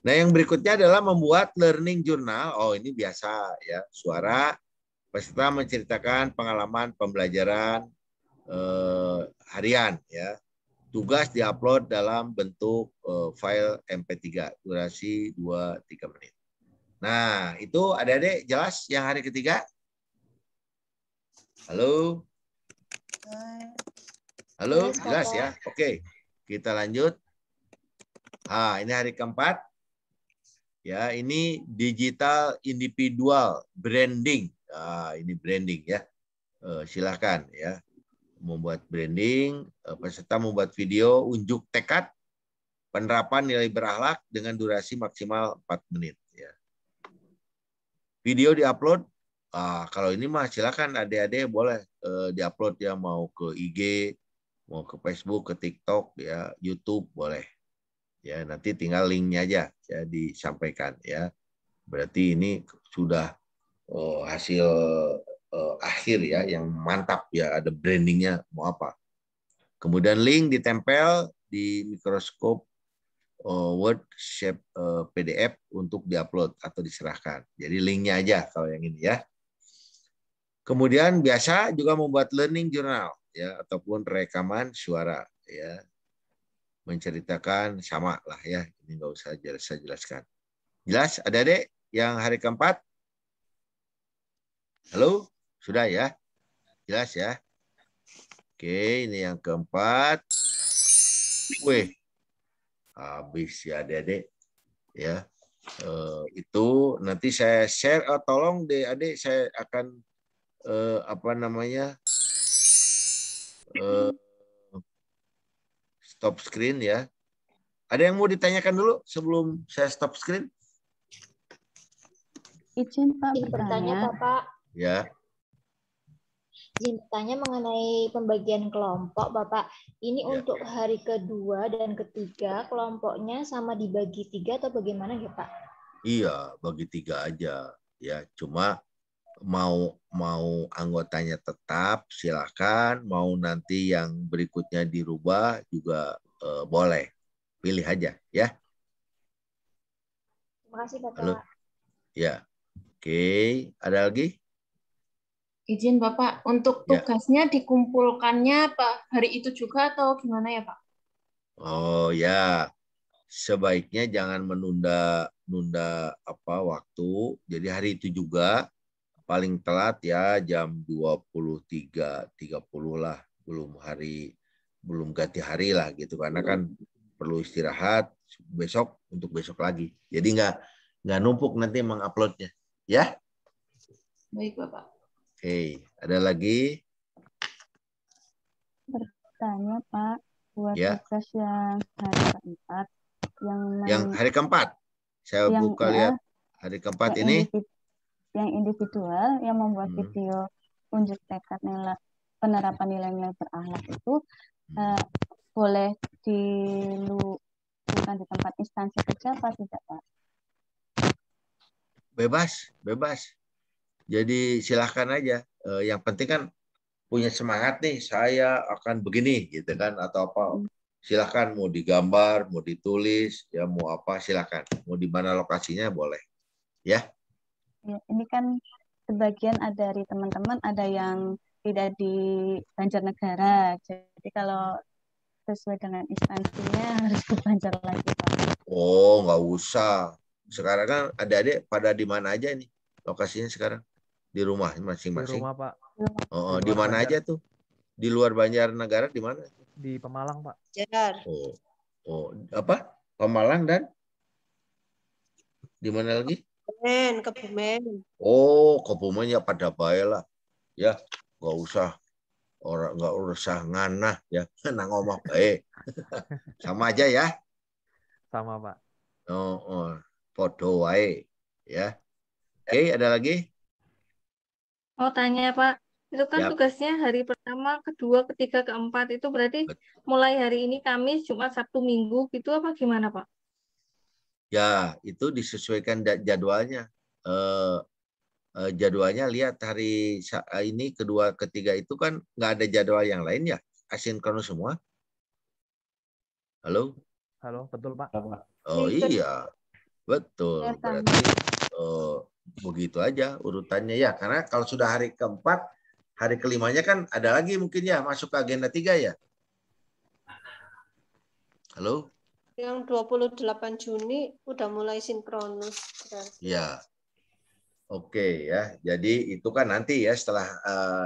[SPEAKER 1] Nah yang berikutnya adalah membuat learning journal. Oh ini biasa ya, suara. Peserta menceritakan pengalaman pembelajaran harian ya. Tugas diupload dalam bentuk file MP3 durasi 2-3 menit. Nah, itu adik-adik jelas yang hari ketiga? Halo? Halo, jelas ya? Oke, kita lanjut. Ini hari keempat. Ya, ini digital individual branding. Ini branding ya. Silakan ya. Membuat branding, peserta membuat video unjuk tekad penerapan nilai berakhlak dengan durasi maksimal 4 menit ya. Video diupload, kalau ini mah silakan adik-adik boleh diupload ya, mau ke IG, mau ke Facebook, ke TikTok ya, YouTube boleh. Ya, nanti tinggal linknya aja ya disampaikan ya. Berarti ini sudah hasil akhir ya yang mantap ya, ada brandingnya mau apa. Kemudian link ditempel di mikroskop Word shape PDF untuk diupload atau diserahkan. Jadi linknya aja kalau yang ini ya. Kemudian biasa juga membuat learning journal ya, ataupun rekaman suara ya, menceritakan sama lah ya. Ini nggak usah saya jelaskan. Jelas adik-adik yang hari keempat? Halo, sudah ya? Jelas ya? Oke, ini yang keempat. Wih, habis ya adik-adik ya. Itu nanti saya share, tolong deh adik, saya akan stop screen ya. Ada yang mau ditanyakan dulu sebelum saya stop screen?
[SPEAKER 8] Izin Pak
[SPEAKER 7] Izin bertanya,
[SPEAKER 8] bertanya.
[SPEAKER 7] Bapak.
[SPEAKER 1] Ya.
[SPEAKER 7] Izin bertanya mengenai pembagian kelompok, Bapak. Ini untuk hari kedua dan ketiga, kelompoknya sama dibagi 3 atau bagaimana ya, Pak?
[SPEAKER 1] Iya, bagi 3 aja. Ya, cuma mau anggotanya tetap silakan, mau nanti yang berikutnya dirubah juga boleh. Pilih aja ya.
[SPEAKER 7] Terima kasih, Bapak.
[SPEAKER 1] Halo. Ya. Oke, ada lagi?
[SPEAKER 5] Izin Bapak, untuk tugasnya dikumpulkannya Pak hari itu juga atau gimana ya Pak?
[SPEAKER 1] Oh ya, sebaiknya jangan menunda waktu. Jadi hari itu juga paling telat ya jam 23.30 lah, belum ganti hari lah gitu, karena kan perlu istirahat untuk besok lagi. Jadi nggak numpuk nanti menguploadnya ya.
[SPEAKER 5] Baik Bapak.
[SPEAKER 1] Oke, ada lagi?
[SPEAKER 8] Bertanya Pak, buat tugas yang hari keempat,
[SPEAKER 1] yang hari keempat, saya buka lihat hari keempat ini.
[SPEAKER 8] Yang individual yang membuat video unjuk tekad penerapan nilai-nilai berakhlak itu boleh dilakukan di tempat instansi kerja apa tidak Pak?
[SPEAKER 1] Bebas. Jadi silahkan aja. Yang penting kan punya semangat nih, saya akan begini gitu kan, atau apa. Silahkan mau digambar, mau ditulis, ya mau apa silahkan. Mau di mana lokasinya boleh. Ya.
[SPEAKER 8] Ini kan sebagian ada dari teman-teman ada yang tidak di Banjarnegara. Jadi kalau sesuai dengan instansinya harus ke Banjar lagi Pak.
[SPEAKER 1] Oh, nggak usah. Sekarang kan adik-adik pada di mana aja nih lokasinya sekarang? Di rumah masing-masing.
[SPEAKER 4] Di rumah Pak.
[SPEAKER 1] Oh, di mana aja tuh? Di luar Banjarnegara di mana?
[SPEAKER 4] Di Pemalang Pak.
[SPEAKER 2] Banjar.
[SPEAKER 1] Oh, apa? Pemalang dan di mana lagi?
[SPEAKER 2] Kebumen.
[SPEAKER 1] Oh, Kebumen ya pada baik lah. Ya, nggak usah nganah ya, nang ngomong baik. Sama aja ya.
[SPEAKER 4] Sama Pak.
[SPEAKER 1] Podo wae ya. Oke, ada lagi?
[SPEAKER 9] mau tanya Pak, itu kan
[SPEAKER 1] Ya,
[SPEAKER 9] tugasnya hari pertama, kedua, ketiga, keempat itu berarti mulai hari ini Kamis, Jumat, Sabtu, Minggu gitu apa gimana Pak?
[SPEAKER 1] ya itu disesuaikan jadwalnya. Jadwalnya lihat hari ini kedua ketiga itu kan nggak ada jadwal yang lain ya, asinkronus semua. Halo?
[SPEAKER 4] Halo, betul Pak.
[SPEAKER 1] Oh iya, betul.
[SPEAKER 8] Ya, Kang.
[SPEAKER 1] Berarti begitu aja urutannya ya. Karena kalau sudah hari keempat, hari kelimanya kan ada lagi mungkin ya masuk ke agenda 3 ya. Halo?
[SPEAKER 2] Yang 28 Juni udah mulai sinkronus.
[SPEAKER 1] Ya. Oke ya. Jadi itu kan nanti ya setelah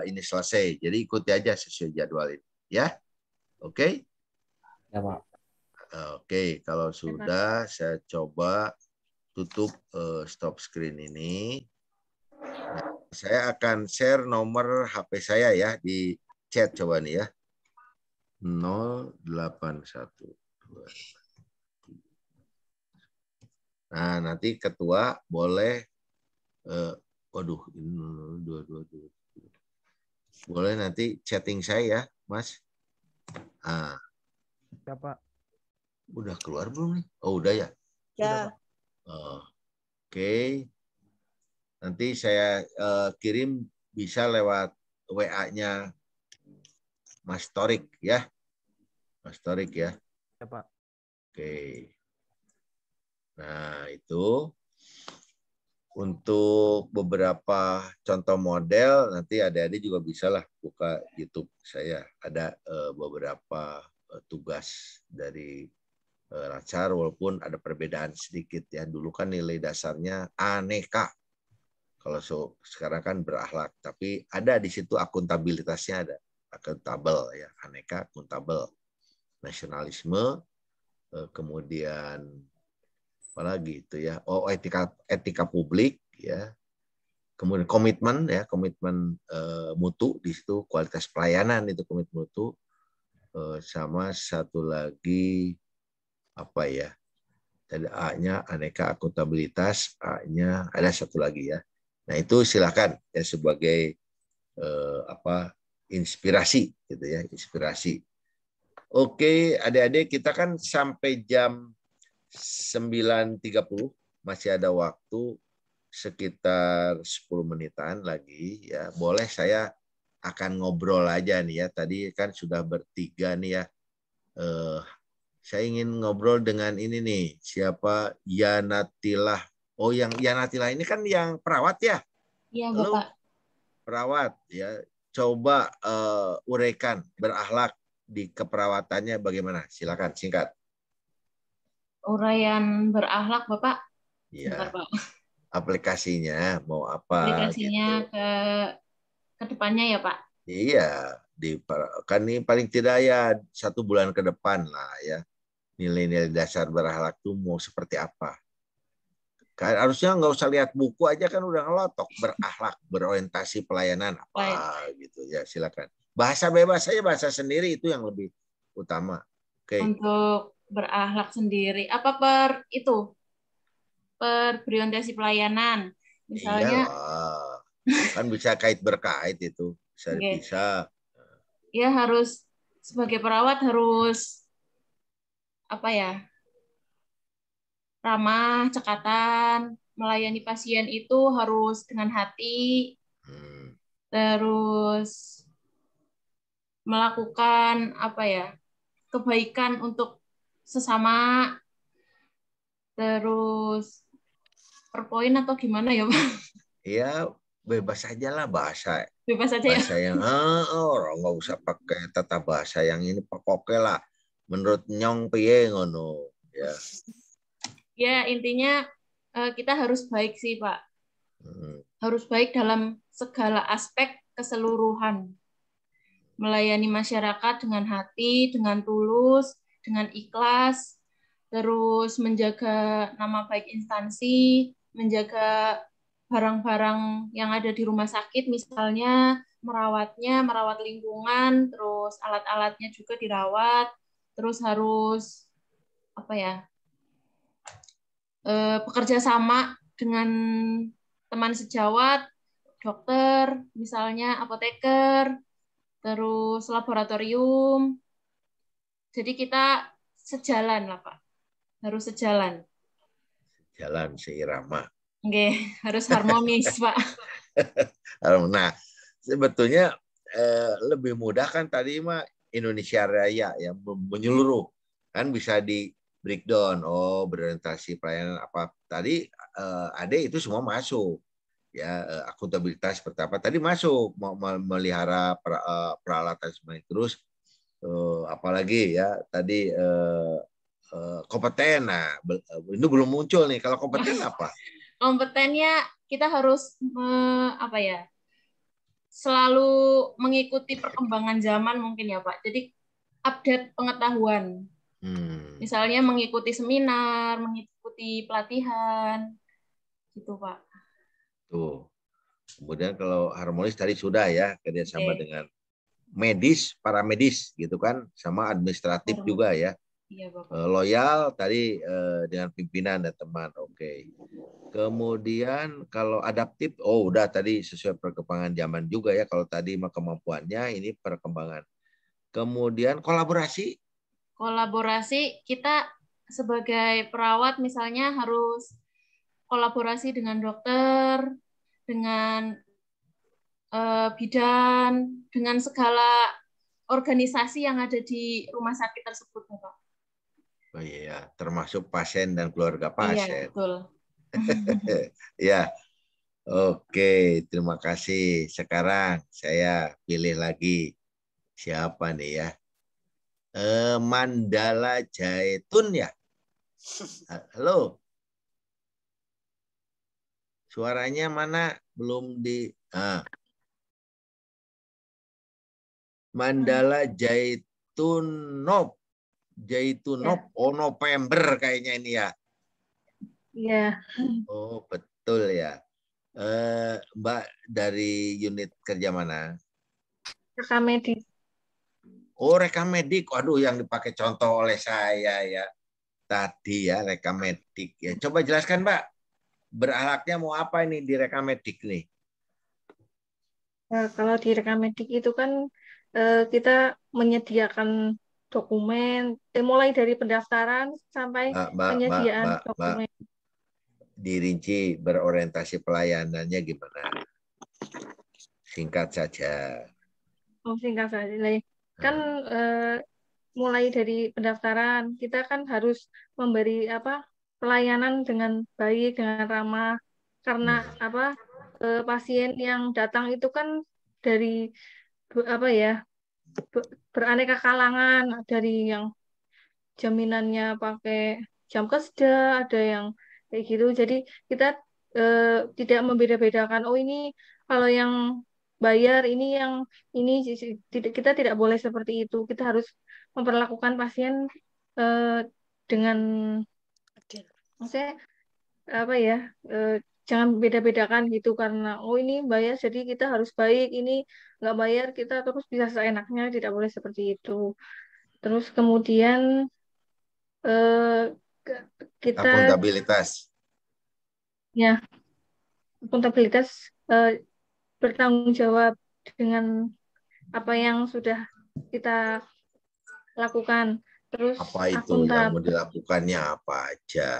[SPEAKER 1] ini selesai. Jadi ikuti aja sesuai jadwal ini ya. Oke?
[SPEAKER 6] Ya, Pak.
[SPEAKER 1] Oke, kalau sudah saya coba tutup stop screen ini. Nah, saya akan share nomor HP saya ya di chat coba nih ya. 081. Nah, nanti ketua boleh waduh, ini 222. Boleh nanti chatting saya ya, Mas. Ah.
[SPEAKER 4] Ya, Pak.
[SPEAKER 1] Udah keluar belum nih? Oh, udah ya?
[SPEAKER 2] Ya.
[SPEAKER 1] Oke. Nanti saya kirim bisa lewat WA-nya Mas Torik ya. Mas Torik ya.
[SPEAKER 4] Ya, Pak.
[SPEAKER 1] Oke. Nah, itu untuk beberapa contoh model nanti adik-adik juga bisa lah buka YouTube saya. Ada beberapa tugas dari Lacar walaupun ada perbedaan sedikit ya. Dulu kan nilai dasarnya aneka. Kalau sekarang kan berakhlak, tapi ada di situ akuntabilitasnya ada. Akuntabel ya, aneka akuntabel. Nasionalisme, kemudian apa lagi itu ya? Oh, etika publik ya. Kemudian komitmen ya, komitmen mutu di situ, kualitas pelayanan itu komitmen mutu. Sama satu lagi apa ya? Tadi A-nya aneka akuntabilitas, A-nya ada satu lagi ya. Nah, itu silakan ya sebagai inspirasi gitu ya, inspirasi. Oke, adik-adik kita kan sampai jam 9.30 masih ada waktu sekitar 10 menitan lagi ya. Boleh saya akan ngobrol aja nih ya. Tadi kan sudah bertiga nih ya. Saya ingin ngobrol dengan ini nih, siapa Yanatilah. Oh, yang Yanatilah ini kan yang perawat ya?
[SPEAKER 5] Iya,
[SPEAKER 1] Halo,
[SPEAKER 5] Bapak.
[SPEAKER 1] perawat ya. Coba uraikan berakhlak di keperawatannya bagaimana? Silakan singkat.
[SPEAKER 5] Uraian berakhlak, Bapak.
[SPEAKER 1] Iya.
[SPEAKER 5] Bentar, Pak.
[SPEAKER 1] Aplikasinya mau apa
[SPEAKER 5] Aplikasinya
[SPEAKER 1] gitu.
[SPEAKER 5] ke depannya ya, Pak?
[SPEAKER 1] Iya, kan ini paling tidak ya 1 bulan ke depan lah ya. Nilai-nilai dasar berakhlak itu mau seperti apa? Kan harusnya nggak usah lihat buku aja kan udah ngelotok berakhlak, berorientasi pelayanan apa gitu ya, silakan. Bahasa bebas saja, bahasa sendiri itu yang lebih utama. Oke.
[SPEAKER 5] Untuk berakhlak sendiri apa berorientasi pelayanan. Misalnya
[SPEAKER 1] Iyalah. Kan bisa kait berkait itu, bisa dipisah.
[SPEAKER 5] Ya harus sebagai perawat harus ramah, cekatan, melayani pasien itu harus dengan hati, terus melakukan kebaikan untuk sesama, terus per poin atau gimana ya, Pak?
[SPEAKER 1] Iya, bebas aja lah bahasa.
[SPEAKER 5] Bebas aja ya.
[SPEAKER 1] Bahasa yang orang nggak usah pakai tata bahasa yang ini pokoknya lah. Menurut nyong piye ngono ya.
[SPEAKER 5] Ya, intinya kita harus baik sih, Pak. Harus baik dalam segala aspek keseluruhan. Melayani masyarakat dengan hati, dengan tulus, dengan ikhlas, terus menjaga nama baik instansi, menjaga barang-barang yang ada di rumah sakit, misalnya merawatnya, merawat lingkungan, terus alat-alatnya juga dirawat, terus harus bekerja sama dengan teman sejawat, dokter, misalnya apoteker, terus laboratorium. Jadi kita sejalan lah Pak, harus sejalan.
[SPEAKER 1] Jalan seirama.
[SPEAKER 5] Oke, harus harmonis Pak.
[SPEAKER 1] Nah, sebetulnya lebih mudah kan tadi mah Indonesia Raya yang menyeluruh kan bisa di breakdown. Oh, berorientasi pelayanan apa tadi Ade itu semua masuk ya, akuntabilitas seperti apa tadi masuk, mau melihara peralatan semuanya. Terus apalagi ya tadi kompeten. Nah, ini belum muncul nih. Kalau kompeten apa?
[SPEAKER 5] Kompetennya kita harus apa ya? Selalu mengikuti perkembangan zaman mungkin ya Pak. Jadi update pengetahuan. Misalnya mengikuti seminar, mengikuti pelatihan, gitu Pak.
[SPEAKER 1] Tuh. Kemudian kalau harmonis tadi sudah ya, kerjasama dengan medis, paramedis gitu kan, sama administratif juga ya.
[SPEAKER 5] Iya, Bapak.
[SPEAKER 1] Loyal tadi dengan pimpinan dan teman. Oke. Kemudian kalau adaptif, oh udah tadi sesuai perkembangan zaman juga ya. Kalau tadi kemampuannya, ini perkembangan. Kemudian kolaborasi.
[SPEAKER 5] Kolaborasi kita sebagai perawat misalnya harus kolaborasi dengan dokter, dengan bidan, dengan segala organisasi yang ada di rumah sakit tersebut, Bapak.
[SPEAKER 1] Oh iya, termasuk pasien dan keluarga pasien.
[SPEAKER 5] Iya, betul.
[SPEAKER 1] Ya, oke, terima kasih. Sekarang saya pilih lagi siapa nih ya? Mandala Jaitun ya. Halo. Suaranya mana? Belum di. Mandala Jaitunop. Jaitunop. Oh, November kayaknya ini ya.
[SPEAKER 9] Iya.
[SPEAKER 1] Oh, betul ya. Mbak dari unit kerja mana?
[SPEAKER 9] Rekam medik.
[SPEAKER 1] Oh, rekam medik. Waduh, yang dipakai contoh oleh saya ya. Tadi ya, rekam medik. Ya, coba jelaskan, Mbak. Beralatnya mau apa ini di rekam medik nih?
[SPEAKER 9] Nah, kalau di rekam medik itu kan kita menyediakan dokumen, mulai dari pendaftaran sampai penyediaan dokumen.
[SPEAKER 1] Dirinci berorientasi pelayanannya gimana? Singkat saja.
[SPEAKER 9] Oh, singkat saja. Kan mulai dari pendaftaran kita kan harus memberi pelayanan dengan baik, dengan ramah, karena pasien yang datang itu kan dari beraneka kalangan, dari yang jaminannya pakai jam kesda, ada yang kayak gitu. Jadi kita tidak membeda-bedakan. Oh ini kalau yang bayar, ini yang ini kita tidak boleh seperti itu. Kita harus memperlakukan pasien dengan maksudnya jangan beda-bedakan gitu, karena oh ini bayar jadi kita harus baik, ini nggak bayar kita terus bisa seenaknya, tidak boleh seperti itu. Terus kemudian kita
[SPEAKER 1] akuntabilitas.
[SPEAKER 9] Ya, akuntabilitas bertanggung jawab dengan apa yang sudah kita lakukan. Terus
[SPEAKER 1] apa itu yang mau dilakukannya, apa aja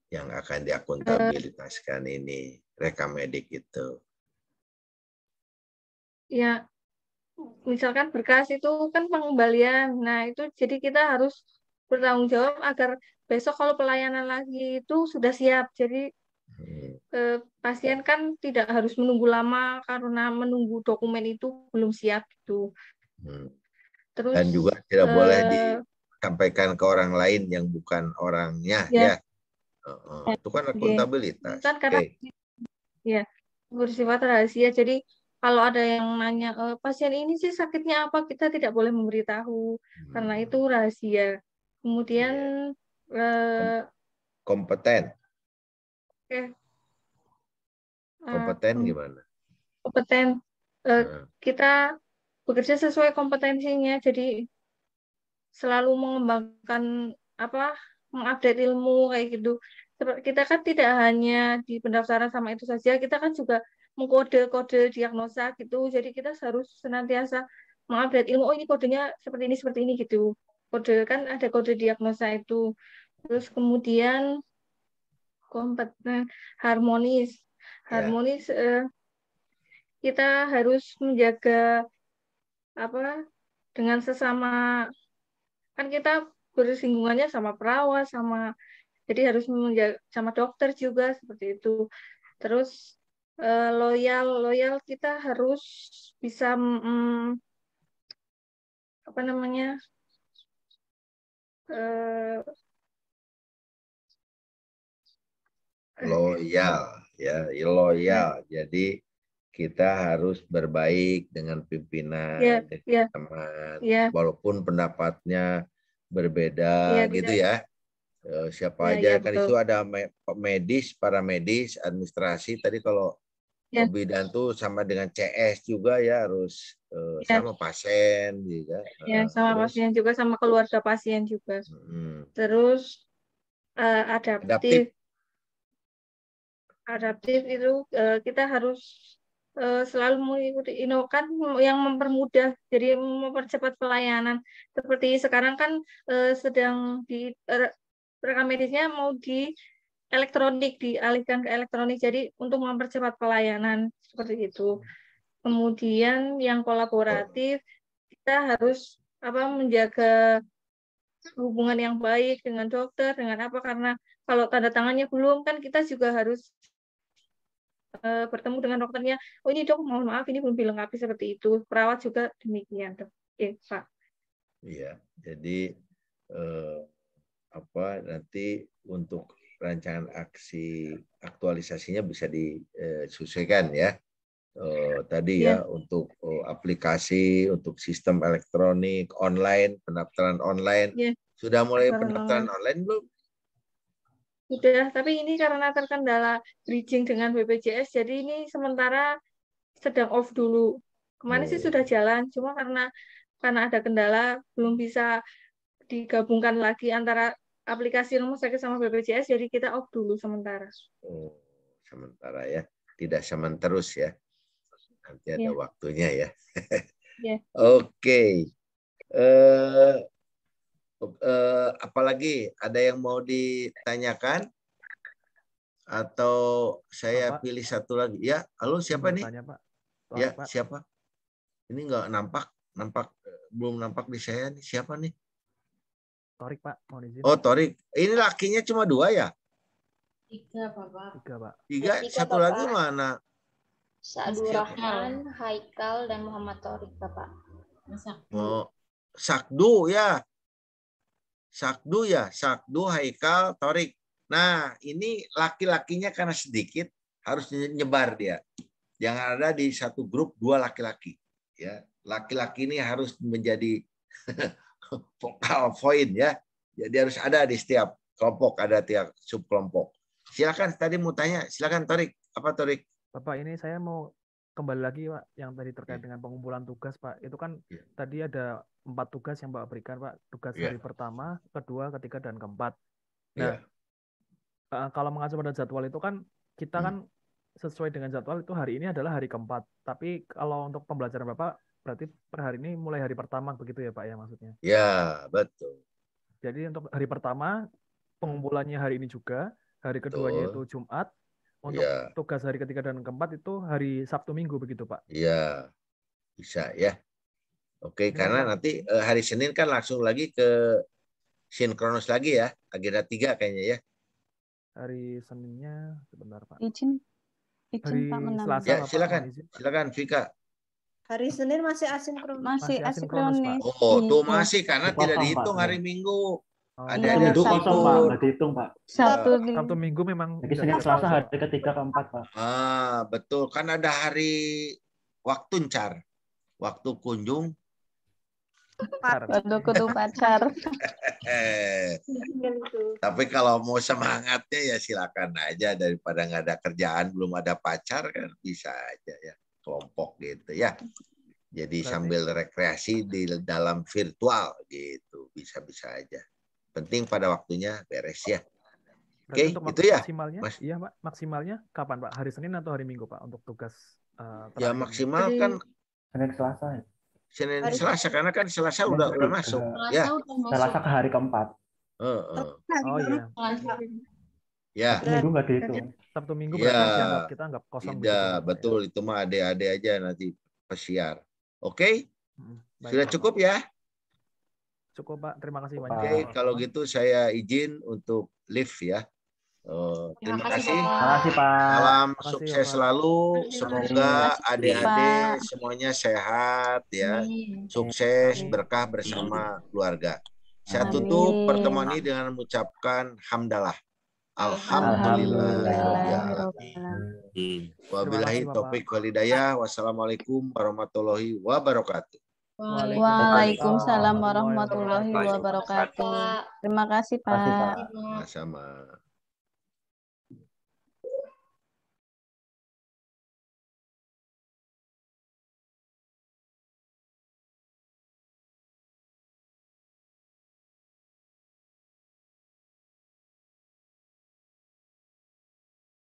[SPEAKER 1] yang akan diakuntabilitaskan ini rekam medik itu?
[SPEAKER 9] Ya, misalkan berkas itu kan pengembalian. Nah, itu jadi kita harus bertanggung jawab agar besok kalau pelayanan lagi itu sudah siap. Jadi pasien kan tidak harus menunggu lama karena menunggu dokumen itu belum siap gitu. Terus,
[SPEAKER 1] dan juga tidak boleh disampaikan ke orang lain yang bukan orangnya ya. Itu kan akuntabilitas.
[SPEAKER 9] Kan karena ya bersifat rahasia. Jadi kalau ada yang nanya pasien ini sih sakitnya apa, kita tidak boleh memberitahu karena itu rahasia. Kemudian
[SPEAKER 1] kompeten. Kompeten gimana?
[SPEAKER 9] Kompeten. Kita bekerja sesuai kompetensinya. Jadi selalu mengembangkan mengupdate ilmu kayak gitu. Kita kan tidak hanya di pendaftaran sama itu saja, kita kan juga mengkode-kode diagnosa gitu. Jadi kita harus senantiasa mengupdate ilmu. Oh ini kodenya seperti ini gitu. Kode kan ada kode diagnosa itu. Terus kemudian kompeten harmonis. Harmonis kita harus menjaga apa dengan sesama, kan kita bersinggungannya sama perawat, jadi harus menjaga sama dokter juga seperti itu. Terus loyal kita harus bisa apa namanya
[SPEAKER 1] loyal ya, loyal. Jadi kita harus berbaik dengan pimpinan, dengan teman, walaupun pendapatnya berbeda gitu ya. Siapa aja kan itu ada medis, paramedis, administrasi. Tadi kalau bidan tuh sama dengan CS juga ya, harus sama pasien juga.
[SPEAKER 9] Ya, sama pasien juga, sama keluarga pasien juga. Terus adaptif itu kita harus selalu mengikuti kan yang mempermudah, jadi mempercepat pelayanan. Seperti sekarang kan sedang di rekam medisnya mau dialihkan ke elektronik, jadi untuk mempercepat pelayanan seperti itu. Kemudian yang kolaboratif, kita harus menjaga hubungan yang baik dengan dokter, dengan karena kalau tanda tangannya belum, kan kita juga harus bertemu dengan dokternya. Oh ini dok, mohon maaf ini belum dilengkapi seperti itu. Perawat juga demikian, dok. Pak.
[SPEAKER 1] Iya, jadi nanti untuk rancangan aksi aktualisasinya bisa disesuaikan ya. Tadi ya untuk aplikasi, untuk sistem elektronik, online, pendaftaran online. Sudah mulai pendaftaran online belum?
[SPEAKER 9] Sudah, tapi ini karena terkendala bridging dengan BPJS, jadi ini sementara sedang off dulu. Kemarin sih sudah jalan, cuma karena ada kendala belum bisa digabungkan lagi antara aplikasi rumah sakit sama BPJS, jadi kita off dulu sementara.
[SPEAKER 1] Sementara ya, tidak sementerus ya. Nanti ada waktunya ya. Oke. Apalagi ada yang mau ditanyakan atau saya pilih satu lagi ya? Halo, siapa nih? Ya, siapa? Ini nggak nampak belum nampak di saya nih. Siapa nih?
[SPEAKER 4] Torik, Pak. Mau izin.
[SPEAKER 1] Oh, Torik. Ini lakinya cuma 2 ya?
[SPEAKER 5] 3, Bapak.
[SPEAKER 1] 3, Pak. 3, satu Bapak. Lagi mana?
[SPEAKER 7] Sa'dur Rahman, Haikal, dan Muhammad Torik, Bapak.
[SPEAKER 1] Oh, Sakdu ya. Sakdu, Haikal, Torik. Nah, ini laki-lakinya karena sedikit harus nyebar dia. Jangan ada di satu grup 2 laki-laki. Ya, laki-laki ini harus menjadi vokal point ya. Jadi harus ada di setiap kelompok, ada tiap subkelompok. Silakan tadi mau tanya, silakan Torik. Apa Torik?
[SPEAKER 4] Bapak, ini saya mau kembali lagi Pak yang tadi terkait dengan pengumpulan tugas Pak. Itu kan tadi ada 4 tugas yang Bapak berikan Pak. Tugas hari pertama, kedua, ketiga, dan keempat. Nah, kalau mengacu pada jadwal itu kan kita kan sesuai dengan jadwal itu hari ini adalah hari keempat. Tapi kalau untuk pembelajaran Bapak berarti per hari ini mulai hari pertama begitu ya Pak ya maksudnya?
[SPEAKER 1] Ya, betul.
[SPEAKER 4] Jadi untuk hari pertama pengumpulannya hari ini juga, hari keduanya itu Jumat. Untuk tugas hari ketiga dan keempat itu hari Sabtu Minggu begitu Pak?
[SPEAKER 1] Iya, bisa ya. Oke, karena nanti hari Senin kan langsung lagi ke sinkronus lagi ya, agenda 3 kayaknya ya.
[SPEAKER 4] Hari Seninnya sebentar Pak.
[SPEAKER 8] Izin
[SPEAKER 4] hari
[SPEAKER 8] Pak
[SPEAKER 4] Selasa
[SPEAKER 1] ya,
[SPEAKER 4] Pak,
[SPEAKER 1] silakan Vika.
[SPEAKER 2] Hari Senin masih asinkronus.
[SPEAKER 8] Masih asinkronus.
[SPEAKER 1] Oh, tuh masih karena tidak dihitung hari Minggu. Ada
[SPEAKER 6] Minggu kosong Pak, nggak dihitung Pak.
[SPEAKER 4] Sabtu Minggu memang.
[SPEAKER 6] Jadi Senin Selasa hari ketiga keempat Pak.
[SPEAKER 1] Betul, kan ada hari waktu ncar, waktu kunjung.
[SPEAKER 8] Waktu kutu pacar.
[SPEAKER 1] Tapi kalau mau semangatnya ya silakan aja, daripada nggak ada kerjaan belum ada pacar kan bisa aja ya kelompok gitu ya. Jadi sambil rekreasi di dalam virtual gitu bisa-bisa aja. Penting pada waktunya beres ya. Oke,
[SPEAKER 4] untuk
[SPEAKER 1] itu ya,
[SPEAKER 4] maksimalnya,
[SPEAKER 1] Mas.
[SPEAKER 4] iya Pak, maksimalnya kapan Pak? Hari Senin atau hari Minggu Pak untuk tugas
[SPEAKER 1] Ya
[SPEAKER 4] terakhirnya?
[SPEAKER 1] maksimal kan
[SPEAKER 6] Senin Selasa ya.
[SPEAKER 1] Senin
[SPEAKER 2] Hari
[SPEAKER 1] Selasa karena kan Selasa
[SPEAKER 6] Senin
[SPEAKER 1] udah
[SPEAKER 6] ketiga.
[SPEAKER 1] masuk.
[SPEAKER 5] Selasa
[SPEAKER 1] Ya.
[SPEAKER 5] udah masuk.
[SPEAKER 6] Selasa ke hari keempat.
[SPEAKER 4] Oh iya,
[SPEAKER 1] Ya.
[SPEAKER 6] Sabtu Minggu nggak dihitung.
[SPEAKER 4] Sabtu Minggu
[SPEAKER 1] Ya.
[SPEAKER 4] berarti kita anggap kosong begitu
[SPEAKER 1] Tidak,
[SPEAKER 4] ya, Pak,
[SPEAKER 1] betul. Itu mah adik-adik aja nanti pesiar. Oke?
[SPEAKER 4] Baik,
[SPEAKER 1] Sudah
[SPEAKER 4] Bapak.
[SPEAKER 1] cukup ya?
[SPEAKER 4] Cukup Pak, terima kasih banyak.
[SPEAKER 1] Oke, kalau gitu saya izin untuk live ya. Terima kasih.
[SPEAKER 6] Terima kasih Pak.
[SPEAKER 1] Salam
[SPEAKER 4] Terima kasih,
[SPEAKER 1] sukses
[SPEAKER 4] Bapak.
[SPEAKER 1] selalu. Semoga adik-adik
[SPEAKER 8] Pak.
[SPEAKER 1] semuanya sehat ya. Sukses, berkah bersama keluarga. Saya tutup
[SPEAKER 8] Amin.
[SPEAKER 1] pertemuan ini dengan mengucapkan hamdalah. Alhamdulillah.
[SPEAKER 8] Alhamdulillahirobbilalamin.
[SPEAKER 1] Wabillahi
[SPEAKER 4] Bapak.
[SPEAKER 1] taufik walhidayah. Wassalamualaikum warahmatullahi wabarakatuh.
[SPEAKER 8] Waalaikumsalam warahmatullahi wabarakatuh. Terima kasih,
[SPEAKER 6] Terima kasih,
[SPEAKER 8] Pak.
[SPEAKER 6] Pak.
[SPEAKER 1] Sama-sama.